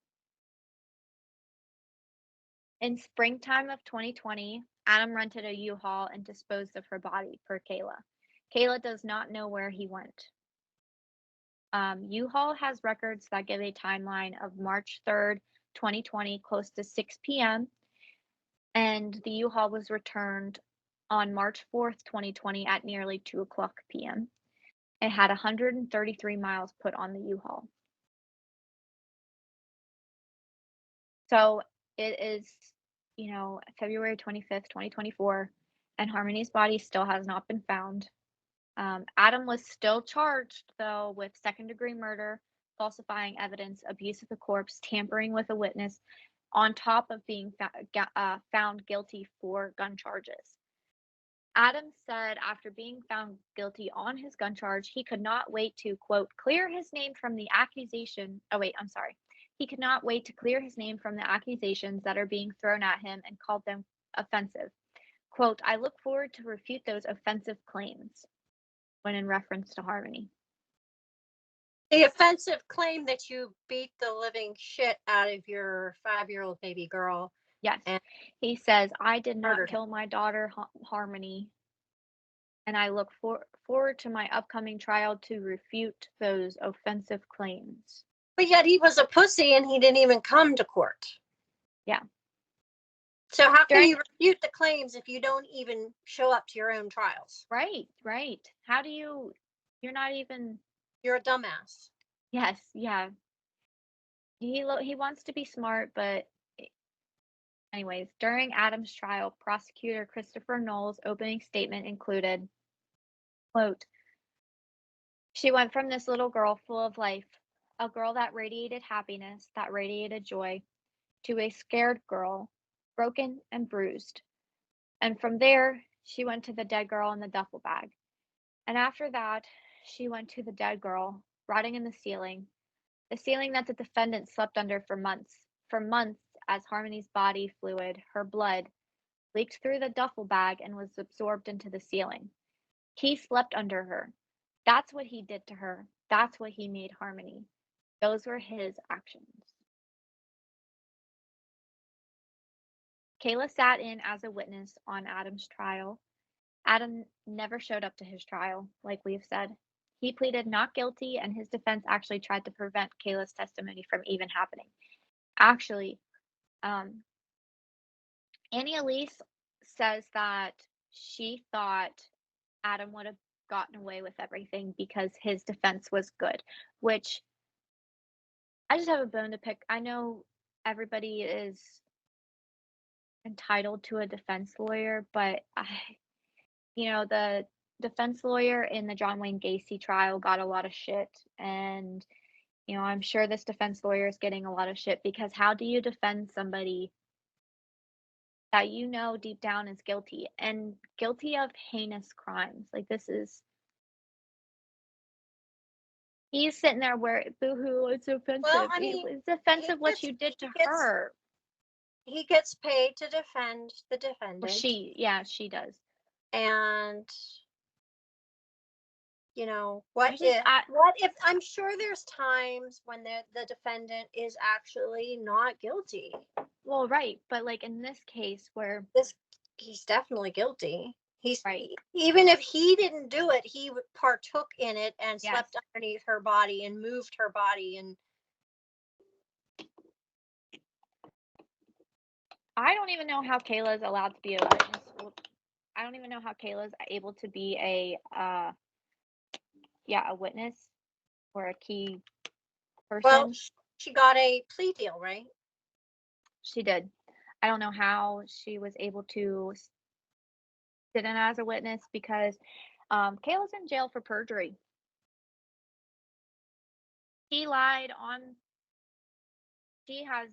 In springtime of 2020, Adam rented a U-Haul and disposed of her body, per Kayla. Kayla does not know where he went. U-Haul has records that give a timeline of March 3rd, 2020, close to 6 p.m., and the U-Haul was returned on March 4th, 2020 at nearly 2 o'clock p.m. It had 133 miles put on the U-Haul. So it is, February 25th, 2024, and Harmony's body still has not been found. Adam was still charged, though, with second-degree murder, falsifying evidence, abuse of the corpse, tampering with a witness, on top of being found guilty for gun charges. Adam said after being found guilty on his gun charge, he could not wait to, quote, clear his name from the accusation. Oh, wait, I'm sorry. He could not wait to clear his name from the accusations that are being thrown at him and called them offensive. Quote, I look forward to refute those offensive claims, when in reference to Harmony. The offensive claim that you beat the living shit out of your 5-year-old baby girl. Yes. He says, I did not kill my daughter, Harmony, and I look forward to my upcoming trial to refute those offensive claims. But yet he was a pussy and he didn't even come to court. Yeah. So how can you refute the claims if you don't even show up to your own trials? Right. How do you're not even... You're a dumbass. Yes, yeah. he wants to be smart, but anyways, during Adam's trial, prosecutor Christopher Knowles' opening statement included, quote, "She went from this little girl full of life, a girl that radiated happiness, that radiated joy, to a scared girl, broken and bruised. And from there, she went to the dead girl in the duffel bag. And after that, she went to the dead girl, rotting in the ceiling that the defendant slept under for months, as Harmony's body fluid, her blood, leaked through the duffel bag and was absorbed into the ceiling. He slept under her. That's what he did to her. That's what he made Harmony. Those were his actions." Kayla sat in as a witness on Adam's trial. Adam never showed up to his trial, like we've said. He pleaded not guilty, and his defense actually tried to prevent Kayla's testimony from even happening. Actually, um, Annie Elise says that she thought Adam would have gotten away with everything because his defense was good, which I just have a bone to pick. I know everybody is entitled to a defense lawyer, but the defense lawyer in the John Wayne Gacy trial got a lot of shit. And, I'm sure this defense lawyer is getting a lot of shit because how do you defend somebody that deep down is guilty and guilty of heinous crimes? Like, he's sitting there where, boohoo, it's offensive. Well, I mean, It's offensive what you did to her. He gets paid to defend the Well, defendant. she does. And what if I'm sure there's times when the defendant is actually not guilty. Well, right, but like in this case where he's definitely guilty. He's right. Even if he didn't do it, he partook in it and Yes. slept underneath her body and moved her body. And I don't even know how Kayla's allowed to be a witness. I don't even know how Kayla's able to be a witness or a key person. Well, she got a plea deal, right? She did. I don't know how she was able to sit in as a witness because Kayla's in jail for perjury. She has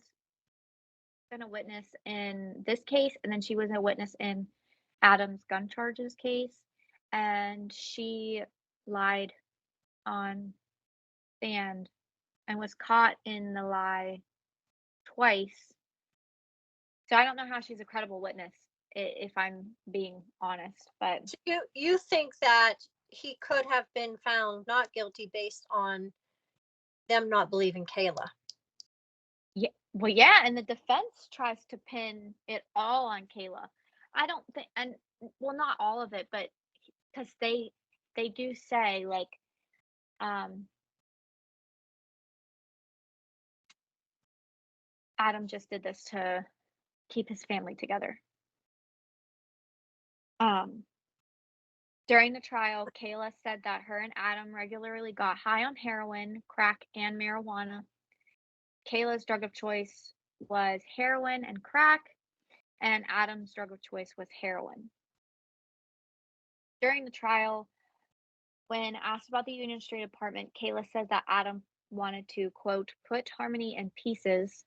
been a witness in this case, and then she was a witness in Adam's gun charges case, and she lied on stand and was caught in the lie twice. So I don't know how she's a credible witness, if I'm being honest. But so you think that he could have been found not guilty based on them not believing Kayla? Yeah, well, yeah, and the defense tries to pin it all on Kayla. I don't think, and well, not all of it, but because they do say like, Adam just did this to keep his family together. During the trial, Kayla said that her and Adam regularly got high on heroin, crack, and marijuana. Kayla's drug of choice was heroin and crack, and Adam's drug of choice was heroin. During the trial, when asked about the Union Street apartment, Kayla said that Adam wanted to, quote, put Harmony in pieces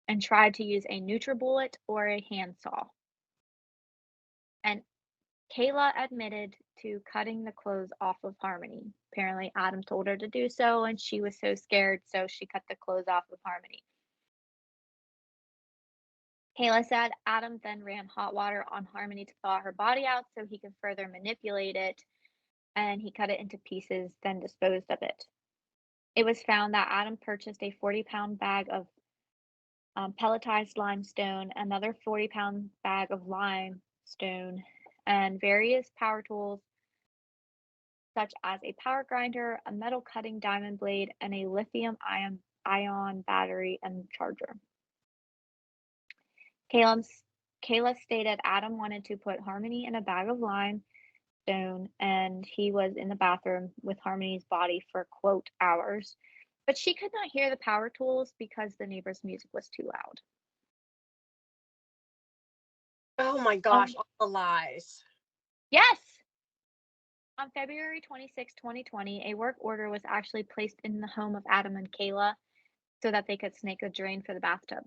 and tried to use a NutriBullet or a handsaw. And Kayla admitted to cutting the clothes off of Harmony. Apparently, Adam told her to do so, and she was so scared, so she cut the clothes off of Harmony. Kayla said Adam then ran hot water on Harmony to thaw her body out so he could further manipulate it, and he cut it into pieces, then disposed of it. It was found that Adam purchased a 40-pound bag of pelletized limestone, another 40-pound bag of limestone, and various power tools such as a power grinder, a metal cutting diamond blade, and a lithium ion battery and charger. Kayla stated Adam wanted to put Harmony in a bag of limestone, and he was in the bathroom with Harmony's body for, quote, hours. But she could not hear the power tools because the neighbor's music was too loud. Oh my gosh, all the lies. Yes! On February 26, 2020, a work order was actually placed in the home of Adam and Kayla so that they could snake a drain for the bathtub.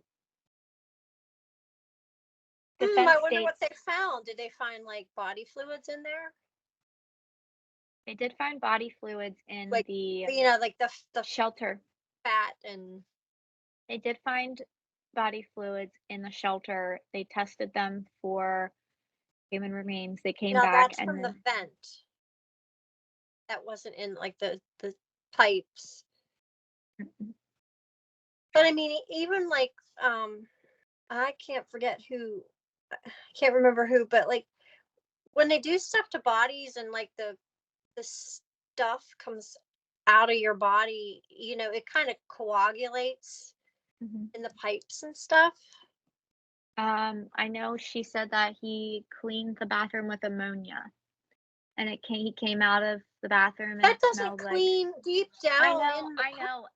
Defense I wonder what states they found. Did they find like body fluids in there? they did find body fluids in Like, the like the shelter. fat and. They did find body fluids in the shelter. They tested them for human remains. They came No, back that's and from the then vent. That wasn't in like the pipes. But I mean, even like I can't forget who, I can't remember who, but like when they do stuff to bodies and like the stuff comes out of your body, it kind of coagulates Mhm. in the pipes and stuff. I know she said that he cleaned the bathroom with ammonia, and he came out of the bathroom and That it doesn't smelled like. clean deep I down know, in the I know,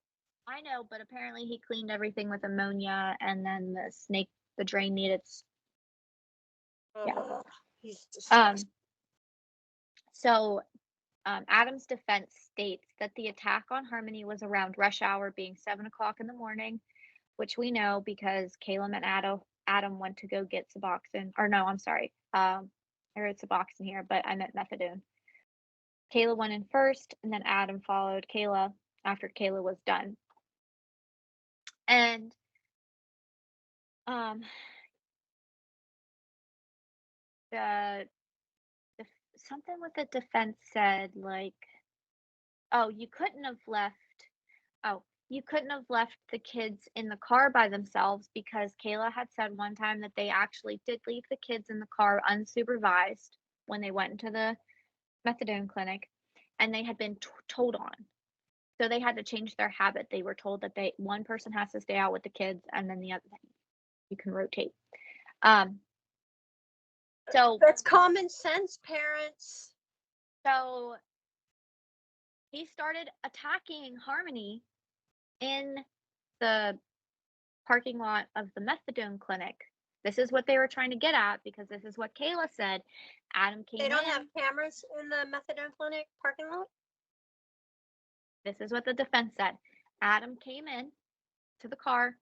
I know, but apparently he cleaned everything with ammonia, and then the drain needed. Yeah. Ugh, he's Um. disgusting. So, Adam's defense states that the attack on Harmony was around rush hour, being 7 o'clock in the morning, which we know because Caleb and Adam went to go get Suboxone. Or no, I'm sorry. I wrote Suboxone here, but I meant methadone. Kayla went in first, and then Adam followed Kayla after Kayla was done. And um, the, the something with the defense said like, oh, you couldn't have left. Oh, you couldn't have left the kids in the car by themselves because Kayla had said one time that they actually did leave the kids in the car unsupervised when they went into the methadone clinic, and they had been told on. So they had to change their habit. They were told that one person has to stay out with the kids, and then the other you can rotate. Um, so That's common sense, parents. so he started attacking Harmony in the parking lot of the methadone clinic. This is what they were trying to get at because this is what Kayla said. Adam They came don't in. have cameras in the methadone clinic parking lot. This is what the defense said. Adam came in to the car,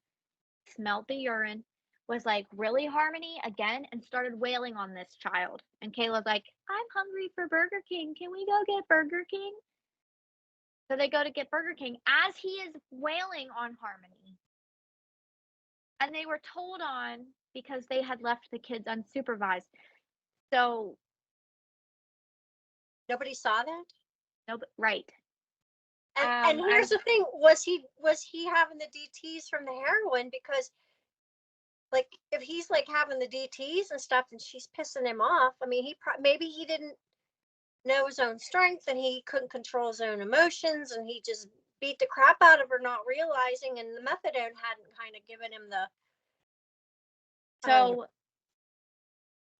smelled the urine, was like, "Really, Harmony?" again, and started wailing on this child. And Kayla's like, "I'm hungry for Burger King. Can we go get Burger King?" So they go to get Burger King as he is wailing on Harmony. And they were told on because they had left the kids unsupervised. So Nobody saw that. no, right. And here's the thing: was he having the DTS from the heroin? Because like if he's like having the DTS and stuff, and she's pissing him off. I mean, maybe he didn't know his own strength, and he couldn't control his own emotions, and he just beat the crap out of her, not realizing. And the methadone hadn't kind of given him the. So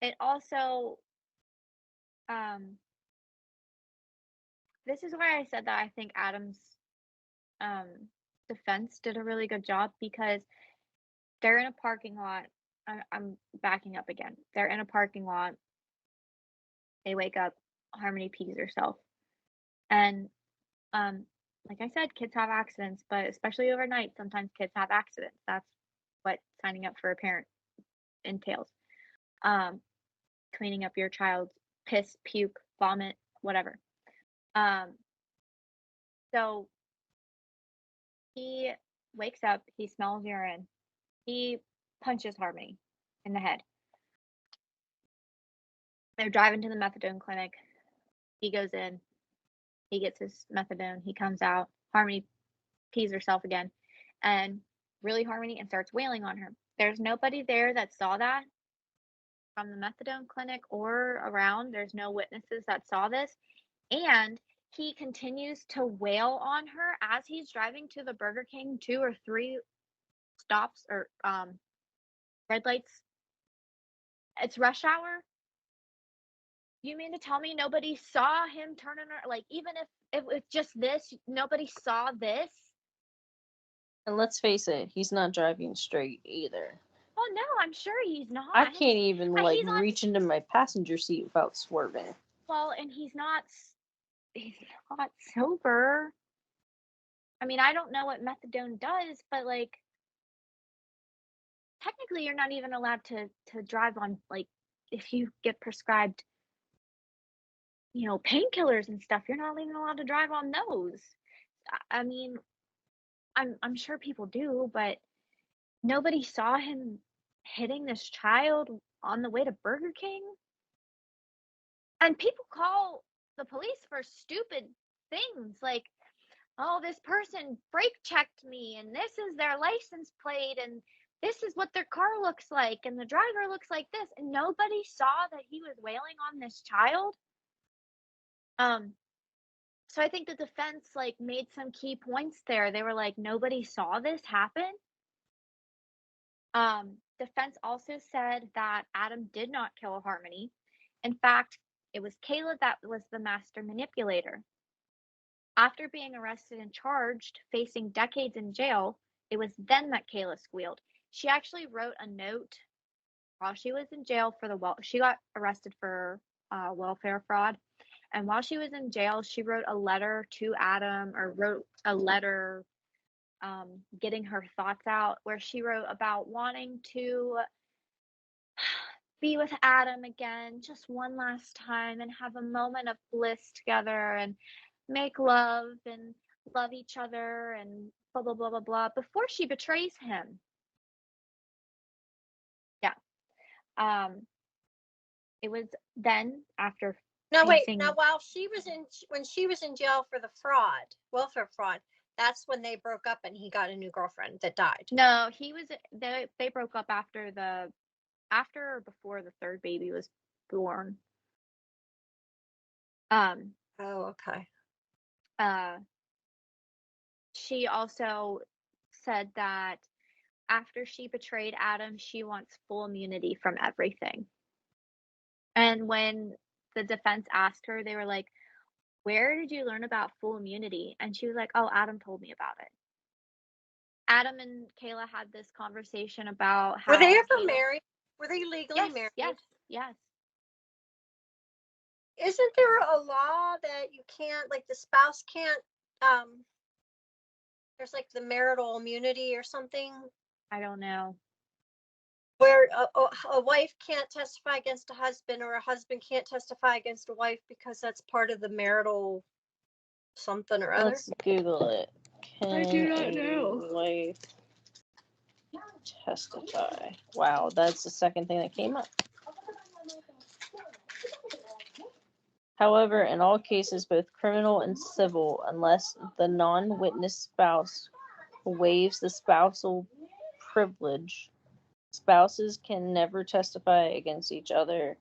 it also, um, this is why I said that I think Adam's um, defense did a really good job because they're in a parking lot. I'm backing up again. They're in a parking lot. They wake up. Harmony pees herself, and like I said, kids have accidents, but especially overnight, sometimes kids have accidents. That's what signing up for a parent entails. Um, Cleaning up your child's piss, puke, vomit, whatever. Um, so he wakes up, he smells urine, he punches Harmony in the head. They're driving to the methadone clinic. He goes in, he gets his methadone, he comes out. Harmony pees herself again, and really Harmony and starts wailing on her. There's nobody there that saw that from the methadone clinic or around. There's no witnesses that saw this. And he continues to wail on her as he's driving to the Burger King 2 or 3 stops or red lights. It's rush hour. You mean to tell me nobody saw him turning her? Like, even if it was just this, nobody saw this? And let's face it, he's not driving straight either. Oh no, I'm sure he's not. I can't even But like he's not. reach into my passenger seat without swerving. Well, and he's not. He's not sober. I mean, I don't know what methadone does, but like technically, you're not even allowed to drive on like if you get prescribed, painkillers and stuff. You're not even allowed to drive on those. I mean, I'm sure people do, but nobody saw him hitting this child on the way to Burger King. And people call the police for stupid things like, oh, this person brake checked me and this is their license plate and this is what their car looks like and the driver looks like this. And nobody saw that he was wailing on this child. So I think the defense like made some key points there. They were like, nobody saw this happen. Defense also said that Adam did not kill Harmony. In fact, it was Kayla that was the master manipulator. After being arrested and charged, facing decades in jail, it was then that Kayla squealed. She actually wrote a note while she was in jail she got arrested for welfare fraud. And while she was in jail, she wrote a letter to Adam or wrote a letter getting her thoughts out where she wrote about wanting to be with Adam again just one last time and have a moment of bliss together and make love and love each other and blah blah blah blah blah before she betrays him. Yeah. It was then after No, wait. facing. Now, when she was in jail for the welfare fraud, that's when they broke up and he got a new girlfriend that died. No, they broke up after or before the third baby was born. Oh, okay. She also said that after she betrayed Adam, she wants full immunity from everything. And when the defense asked her, they were like, where did you learn about full immunity? And she was like, oh, Adam told me about it. Adam and Kayla had this conversation about how. Were they ever married? Were they legally married? Yes. Isn't there a law that you can't, like the spouse can't, there's like the marital immunity or something? I don't know. Where a wife can't testify against a husband or a husband can't testify against a wife because that's part of the marital something or other. Let's Google it. I do not know. Wife testify. Wow, that's the second thing that came up. However, in all cases, both criminal and civil, unless the non-witness spouse waives the spousal privilege, spouses can never testify against each other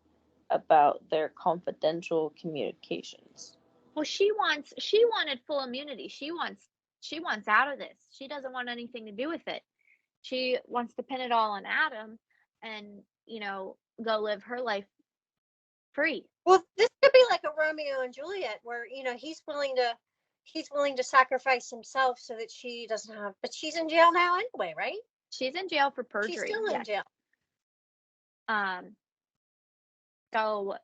about their confidential communications. Well, she wanted full immunity. She wants out of this. She doesn't want anything to do with it. She wants to pin it all on Adam and, go live her life free. Well, this could be like a Romeo and Juliet where, he's willing to sacrifice himself so that she doesn't have, but she's in jail now anyway, right? She's in jail for perjury. She's still in jail. So.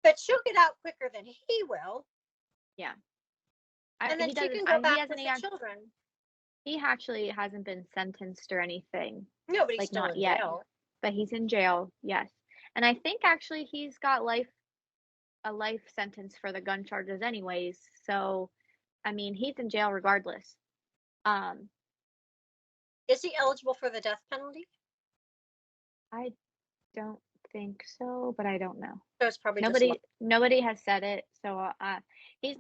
But she'll get out quicker than he will. Yeah. And then she can go back with the children. He actually hasn't been sentenced or anything. No, but he's still in jail. But he's in jail, yes. And I think actually he's got a life sentence for the gun charges anyways. So, I mean, he's in jail regardless. Is he eligible for the death penalty? I don't think so, but I don't know. So it's probably nobody has said it. So he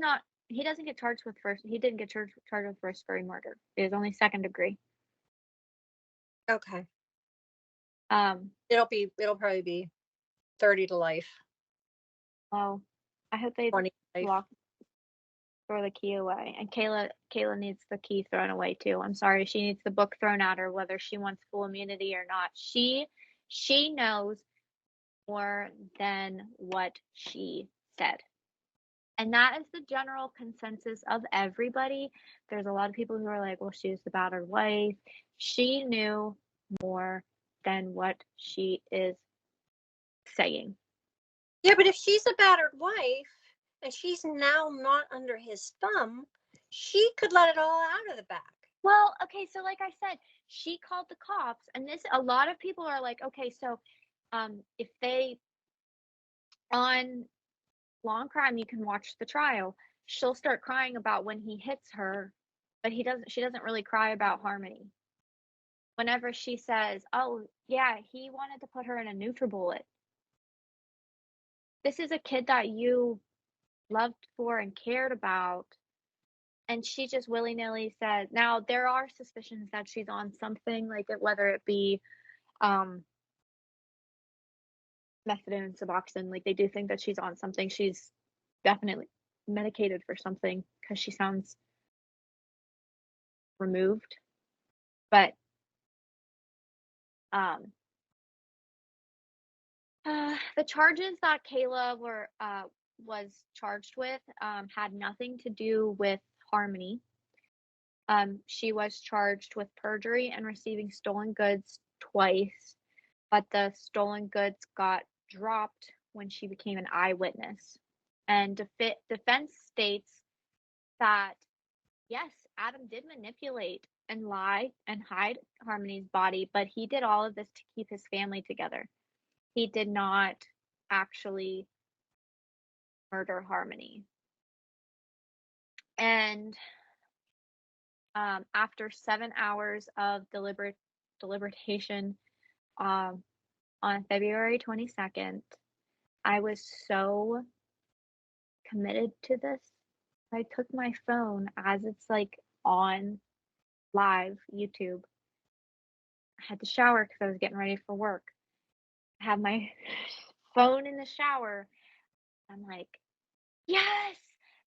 doesn't get charged with first. He didn't get charged with first degree murder. It was only second degree. Okay. It'll probably be 30 to life. Well, I hope they throw the key away. And Kayla needs the key thrown away too. I'm sorry, she needs the book thrown at her, whether she wants full immunity or not. She knows more than what she said. And that is the general consensus of everybody. There's a lot of people who are like, well, she was the battered wife. She knew more than what she is saying. Yeah, but if she's a battered wife and she's now not under his thumb, she could let it all out of the bag. Well, okay, so like I said, she called the cops, and this a lot of people are like, okay, so if they on Law and Crime, you can watch the trial. She'll start crying about when he hits her, but she doesn't really cry about Harmony. Whenever she says, "Oh, yeah, he wanted to put her in a NutriBullet." This is a kid that you loved for and cared about, and she just willy-nilly said. Now, there are suspicions that she's on something, like whether it be methadone, Suboxone, like they do think that she's on something. She's definitely medicated for something because she sounds removed. But the charges that Kayla was charged with had nothing to do with Harmony. She was charged with perjury and receiving stolen goods twice, but the stolen goods got dropped when she became an eyewitness. And defense states that yes, Adam did manipulate and lie and hide Harmony's body, but he did all of this to keep his family together. He did not actually murder Harmony. And after 7 hours of deliberation on February 22nd, I was so committed to this. I took my phone as it's like on live YouTube. I had to shower because I was getting ready for work. I have my phone in the shower. I'm like, yes,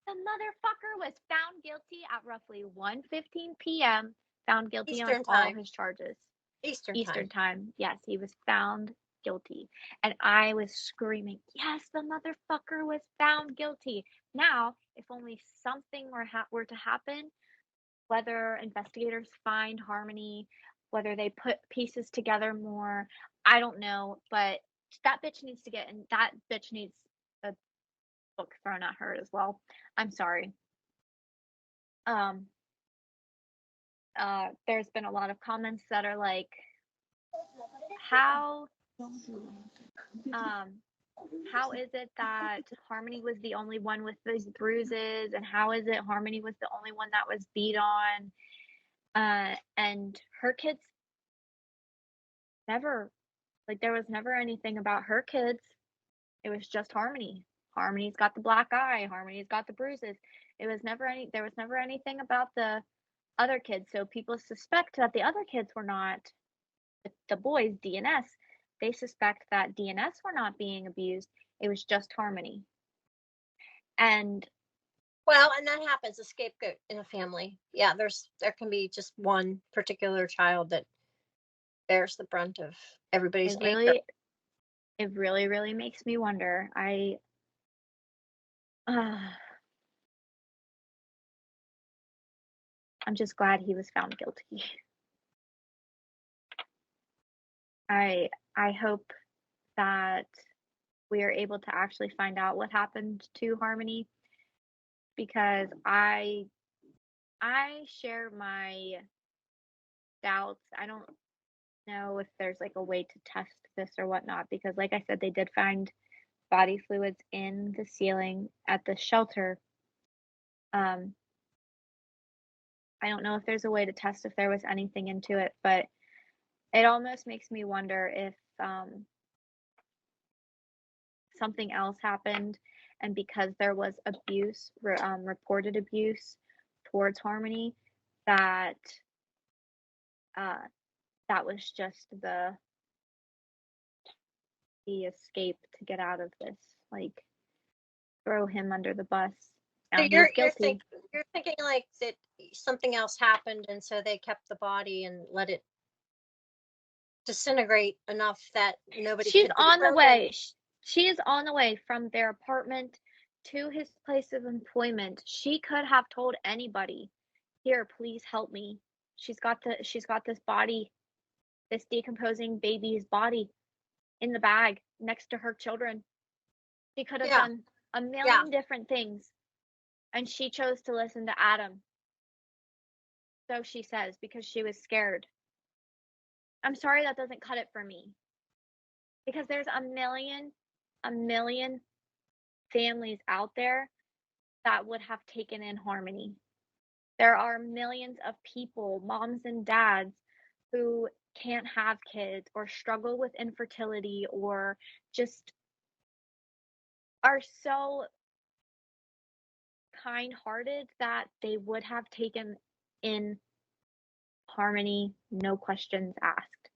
the motherfucker was found guilty at roughly 1:15 p.m. Found guilty on all his charges. Eastern time. Yes, he was found guilty. And I was screaming, yes, the motherfucker was found guilty. Now, if only something were to happen, whether investigators find Harmony, whether they put pieces together more, I don't know, but that bitch needs to get in. That bitch needs a book thrown at her as well. I'm sorry. There's been a lot of comments that are like, how is it that Harmony was the only one with these bruises, and how is it Harmony was the only one that was beat on? And her kids never, like, there was never anything about her kids. It was just Harmony. Harmony's got the black eye. Harmony's got the bruises. There was never anything about the other kids. So people suspect that the other kids were not the boys, DNS. They suspect that DNS were not being abused. It was just Harmony. And and that happens, a scapegoat in a family. Yeah, there can be just one particular child that bears the brunt of everybody's anger. It really, really makes me wonder. I'm just glad he was found guilty. I hope that we are able to actually find out what happened to Harmony, because I share my doubts. I don't know if there's like a way to test this or whatnot, because like I said, they did find body fluids in the ceiling at the shelter. I don't know if there's a way to test if there was anything into it, but it almost makes me wonder if something else happened, and because there was abuse, reported abuse towards Harmony, that that was just the escape to get out of this, like throw him under the bus. So you're thinking like that something else happened, and so they kept the body and let it disintegrate enough that nobody. She's on the way. She is on the way from their apartment to his place of employment. She could have told anybody, "Here, please help me. She's got this body, this decomposing baby's body in the bag next to her children." She could have Yeah. done a million different things, and she chose to listen to Adam. So she says, because she was scared. I'm sorry that doesn't cut it for me. Because there's a million families out there that would have taken in Harmony. There are millions of people, moms and dads, who can't have kids or struggle with infertility or just are so kind-hearted that they would have taken in Harmony, no questions asked.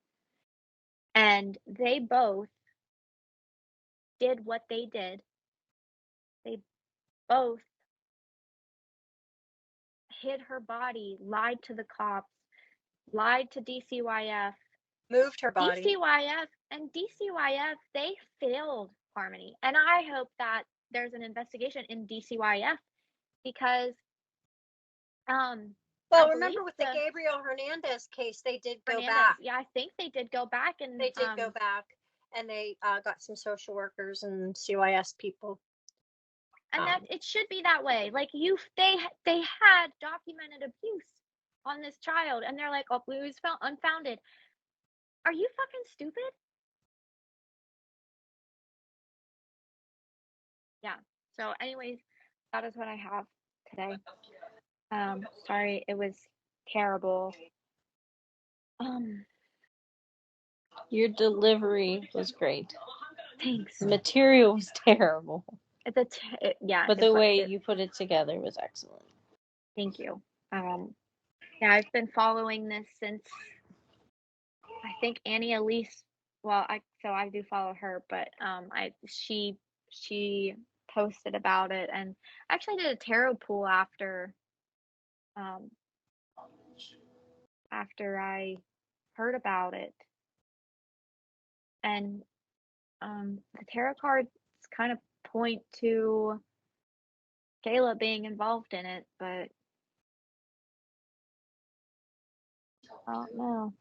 And they both did what they did. They both hid her body, lied to the cops, lied to DCYF. Moved her body. DCYF, they failed Harmony. And I hope that there's an investigation in DCYF because well, remember with the Gabriel Hernandez case, they did go back. Yeah, I think they did go back, and they did go back, and they got some social workers and CYS people. And that it should be that way. Like they had documented abuse on this child, and they're like, "Oh, it was unfounded." Are you fucking stupid? Yeah. So, anyways, that is what I have today. Sorry, it was terrible. Your delivery was great. Thanks. The material was terrible. Yeah. But the way you put it together was excellent. Thank you. Yeah, I've been following this since I think Annie Elise. Well, I do follow her, but she posted about it, and I actually did a tarot pool after I heard about it, and the tarot cards kind of point to Kayla being involved in it, but I don't know.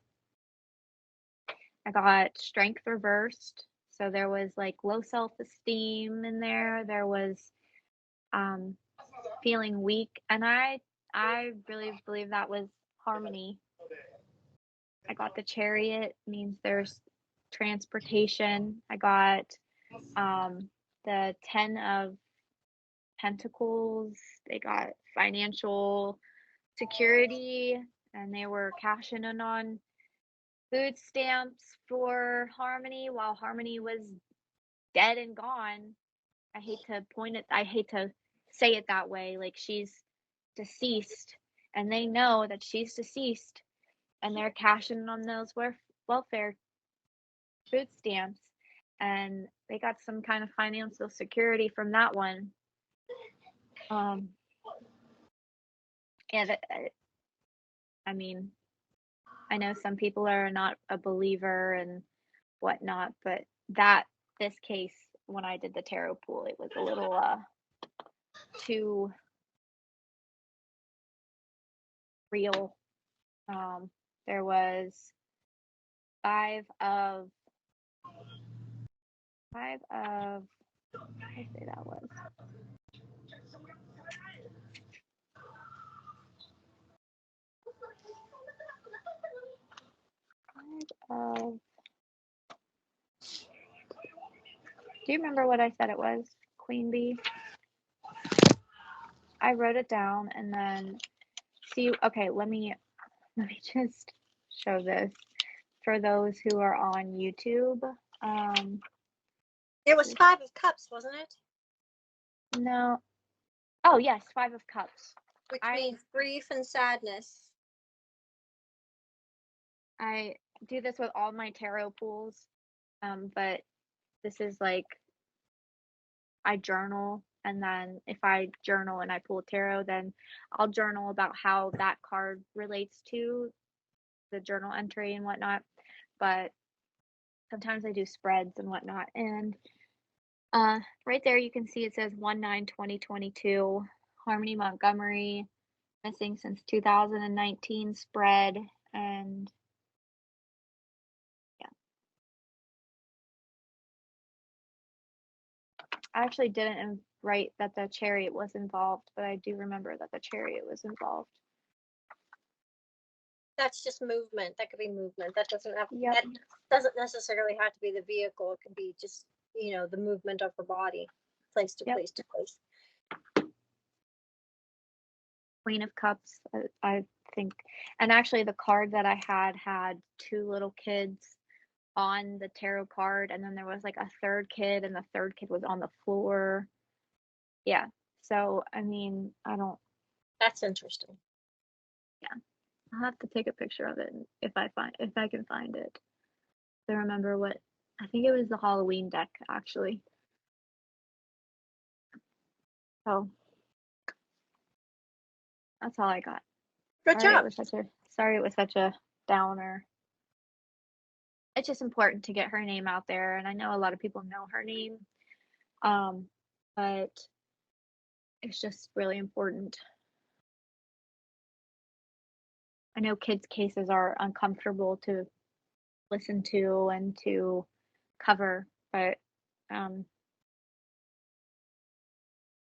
I got strength reversed, so there was like low self-esteem in there. There was feeling weak, and I really believe that was Harmony. I got the Chariot, means there's transportation. I got the 10 of Pentacles. They got financial security, and they were cashing in on food stamps for Harmony while Harmony was dead and gone. I hate to say it that way, like she's deceased, and they know that she's deceased, and they're cashing on those welfare food stamps, and they got some kind of financial security from that one. I mean, I know some people are not a believer and whatnot, but this case, when I did the tarot pool, it was a little too real. There was five of what did I say that was? Do you remember what I said it was, Queen Bee? I wrote it down, and then okay, let me just show this for those who are on YouTube. It was 5 of Cups, wasn't it? No. Oh, yes, 5 of Cups. Which means grief and sadness. I do this with all my tarot pools, but this is like I journal, and then if I journal and I pull tarot, then I'll journal about how that card relates to the journal entry and whatnot. But sometimes I do spreads and whatnot, and Right there you can see it says 1/9/2022, Harmony Montgomery, missing since 2019 spread, and yeah. I actually didn't write that the chariot was involved, but I do remember that the chariot was involved. That's just movement. That could be movement. That doesn't have Yep. that doesn't necessarily have to be the vehicle. It could be just, the movement of her body, place to Yep. place to place. Queen of Cups, I think. And actually, the card that I had two little kids on the tarot card, and then there was like a third kid, and the third kid was on the floor. Yeah. So, I mean, I don't, That's interesting. I'll have to take a picture of it if I can find it. To remember what, I think it was the Halloween deck, actually. So, that's all I got. Good Sorry job. it was such a downer. It's just important to get her name out there, and I know a lot of people know her name, but it's just really important. I know kids' cases are uncomfortable to listen to and to cover, but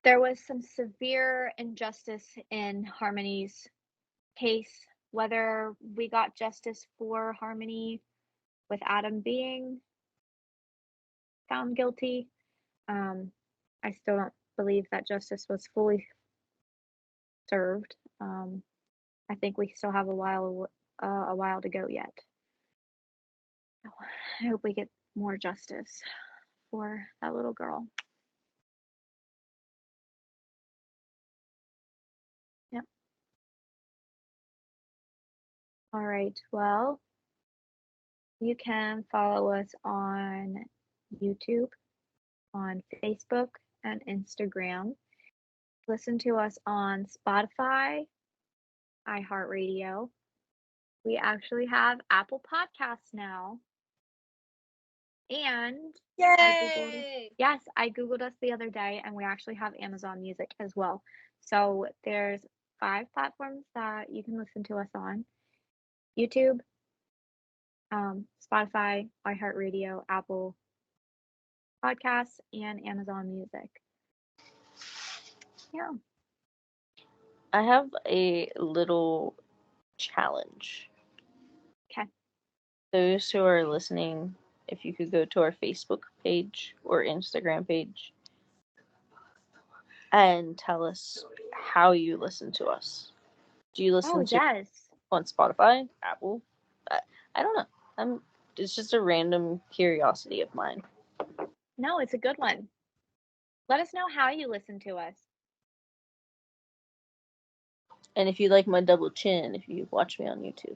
there was some severe injustice in Harmony's case. Whether we got justice for Harmony with Adam being found guilty, I still don't believe that justice was fully served. I think we still have a while to go yet. So I hope we get more justice for that little girl. Yep. All right. Well, you can follow us on YouTube, on Facebook, and Instagram. Listen to us on Spotify, iHeartRadio. We actually have Apple Podcasts now. And Yay! I Googled us the other day, and we actually have Amazon Music as well. So there's 5 platforms that you can listen to us on: YouTube, Spotify, iHeartRadio, Apple Podcasts, and Amazon Music. Yeah. I have a little challenge. Okay. Those who are listening, if you could go to our Facebook page or Instagram page and tell us how you listen to us. Do you listen to yes. on Spotify, Apple? I don't know. It's just a random curiosity of mine. No, it's a good one. Let us know how you listen to us. And if you like my double chin, if you watch me on YouTube.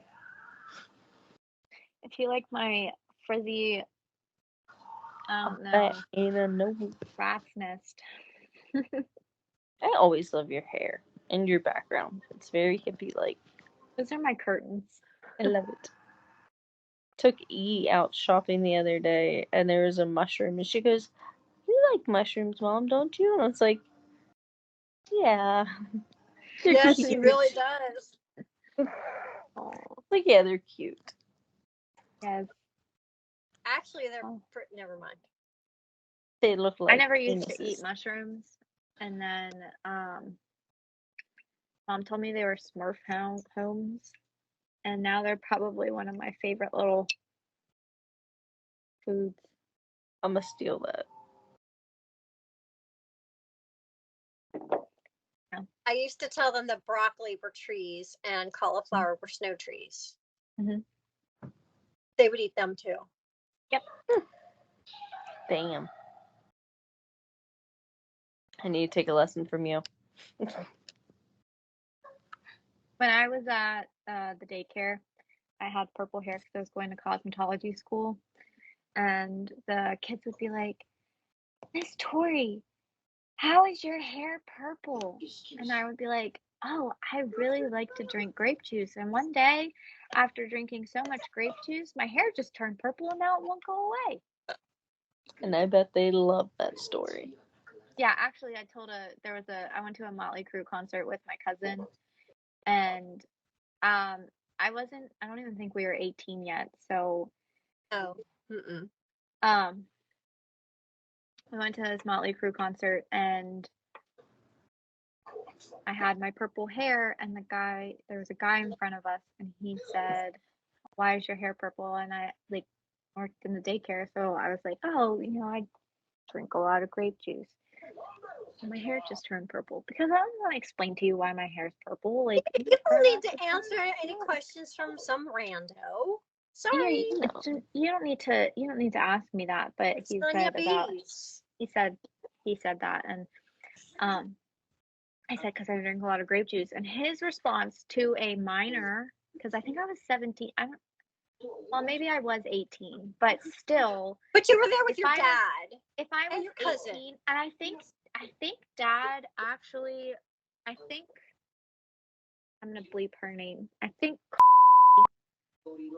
If you like my frizzy, rat's nest. I always love your hair and your background. It's very hippie-like. Those are my curtains. I love it. Took E out shopping the other day, and there was a mushroom, and she goes, "You like mushrooms, Mom, don't you?" And I was like, "Yeah." Yes, he really does. Oh. Like, yeah, they're cute. Yes. Actually, they're never mind. They look like I never used penises. to eat mushrooms, and then Mom told me they were Smurf homes, and now they're probably one of my favorite little foods. I'm gonna steal that. I used to tell them that broccoli were trees and cauliflower were snow trees. Mm-hmm. They would eat them too. Yep. Damn. I need to take a lesson from you. When I was at the daycare, I had purple hair because I was going to cosmetology school, and the kids would be like, "Miss Tori, how is your hair purple?" And I would be like, "Oh, I really like to drink grape juice. And one day, after drinking so much grape juice, my hair just turned purple and now it won't go away." And I bet they love that story. Yeah, actually, I went to a Motley Crue concert with my cousin, and I don't even think we were 18 yet, so Oh. Mm-mm. we went to this Motley Crue concert, and I had my purple hair, and there was a guy in front of us, and he said, "Why is your hair purple?" And I worked in the daycare, so I was like, "Oh, I drink a lot of grape juice. And my hair just turned purple." Because I don't want to explain to you why my hair's purple. Like, You don't need to answer any questions from some rando. Yeah, Sorry. you don't need to ask me that. But It's none of your bees. he said that, and I said, because I drink a lot of grape juice, and his response to a minor, because I think I was 17. Well, maybe I was 18, but still. But you were there with If your I was- dad. If I And was your cousin. 18, and I think Dad actually, I think I'm gonna bleep her name. I think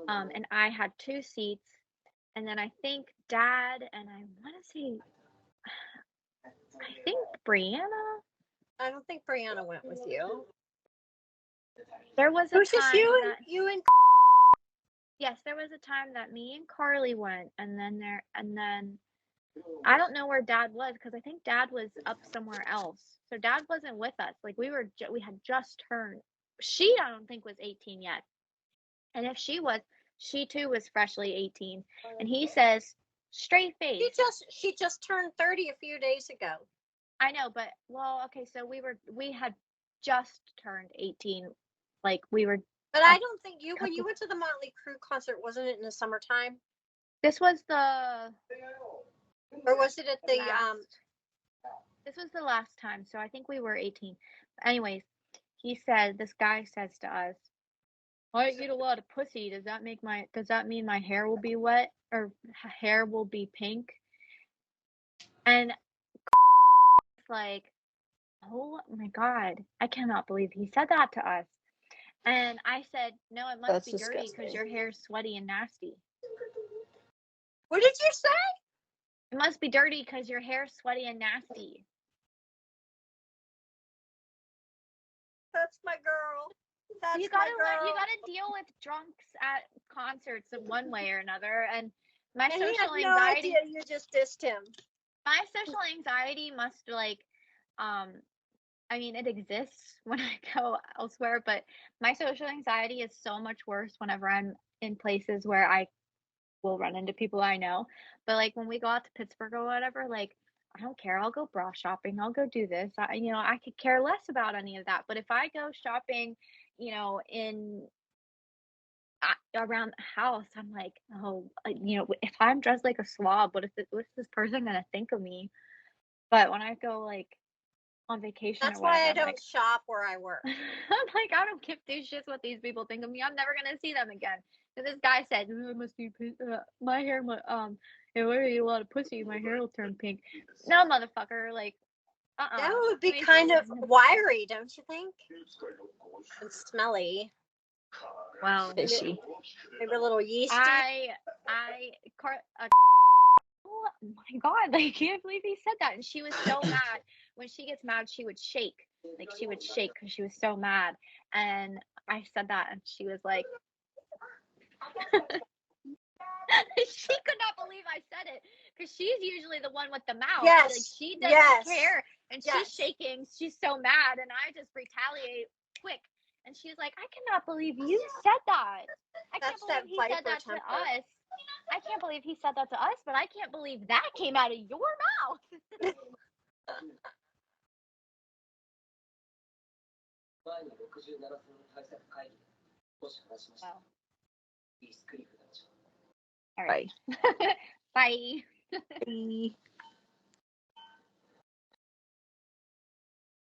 and I had 2 seats, and then I think Dad and I want to say, I think Brianna. I don't think Brianna went with you. There was It a was just time you that and yes, there was a time that me and Carly went, and then I don't know where Dad was, because I think Dad was up somewhere else. So Dad wasn't with us. Like, we had just turned. She, I don't think, was 18 yet. And if she was, she too was freshly 18. And he says, straight face. she just turned 30 a few days ago. I know, but well, okay, so we had just turned 18. Like, we were. But I don't think when you went to the Motley Crue concert, wasn't it in the summertime? This was the. Or was it at the This was the last time, so I think we were 18. Anyways, this guy says to us, "I eat a lot of pussy. Does that mean my hair will be wet or hair will be pink?" And it's like, oh my God, I cannot believe he said that to us. And I said, "No, it must That's be dirty because disgusting. your hair's sweaty and nasty. What did you say? It must be dirty because your hair's sweaty and nasty." That's my girl. That's You gotta my girl. you gotta deal with drunks at concerts in one way or another. And my And social he had no anxiety. idea you just dissed him. My social anxiety must I mean, it exists when I go elsewhere, but my social anxiety is so much worse whenever I'm in places where I will run into people I know. But like when we go out to Pittsburgh or whatever, like I don't care. I'll go bra shopping. I'll go do this. I could care less about any of that. But if I go shopping, in around the house, I'm like, oh, if I'm dressed like a slob, what's this person gonna think of me? But when I go like on vacation That's or whatever, why I I'm don't like, shop where I work. I'm like, I don't give 2 shits what these people think of me. I'm never gonna see them again. And this guy said, "It must be my hair. If I eat a lot of pussy, my hair will turn pink." No, motherfucker. Like, That would be Let me kind see. of wiry, don't you think? And smelly. Well, Fishy. Maybe a little yeasty. Oh my God, I can't believe he said that. And she was so mad. When she gets mad, she would shake. Like, she would shake because she was so mad. And I said that, and she was like, she could not believe I said it, because she's usually the one with the mouth. Yes. Like, she doesn't Yes. care, and Yes. she's shaking. She's so mad, and I just retaliate quick. And she's like, "I cannot believe you said that. I can't That's believe he said that to us. I can't believe he said that to us, but I can't believe that came out of your mouth." Wow. All right. Bye. Bye.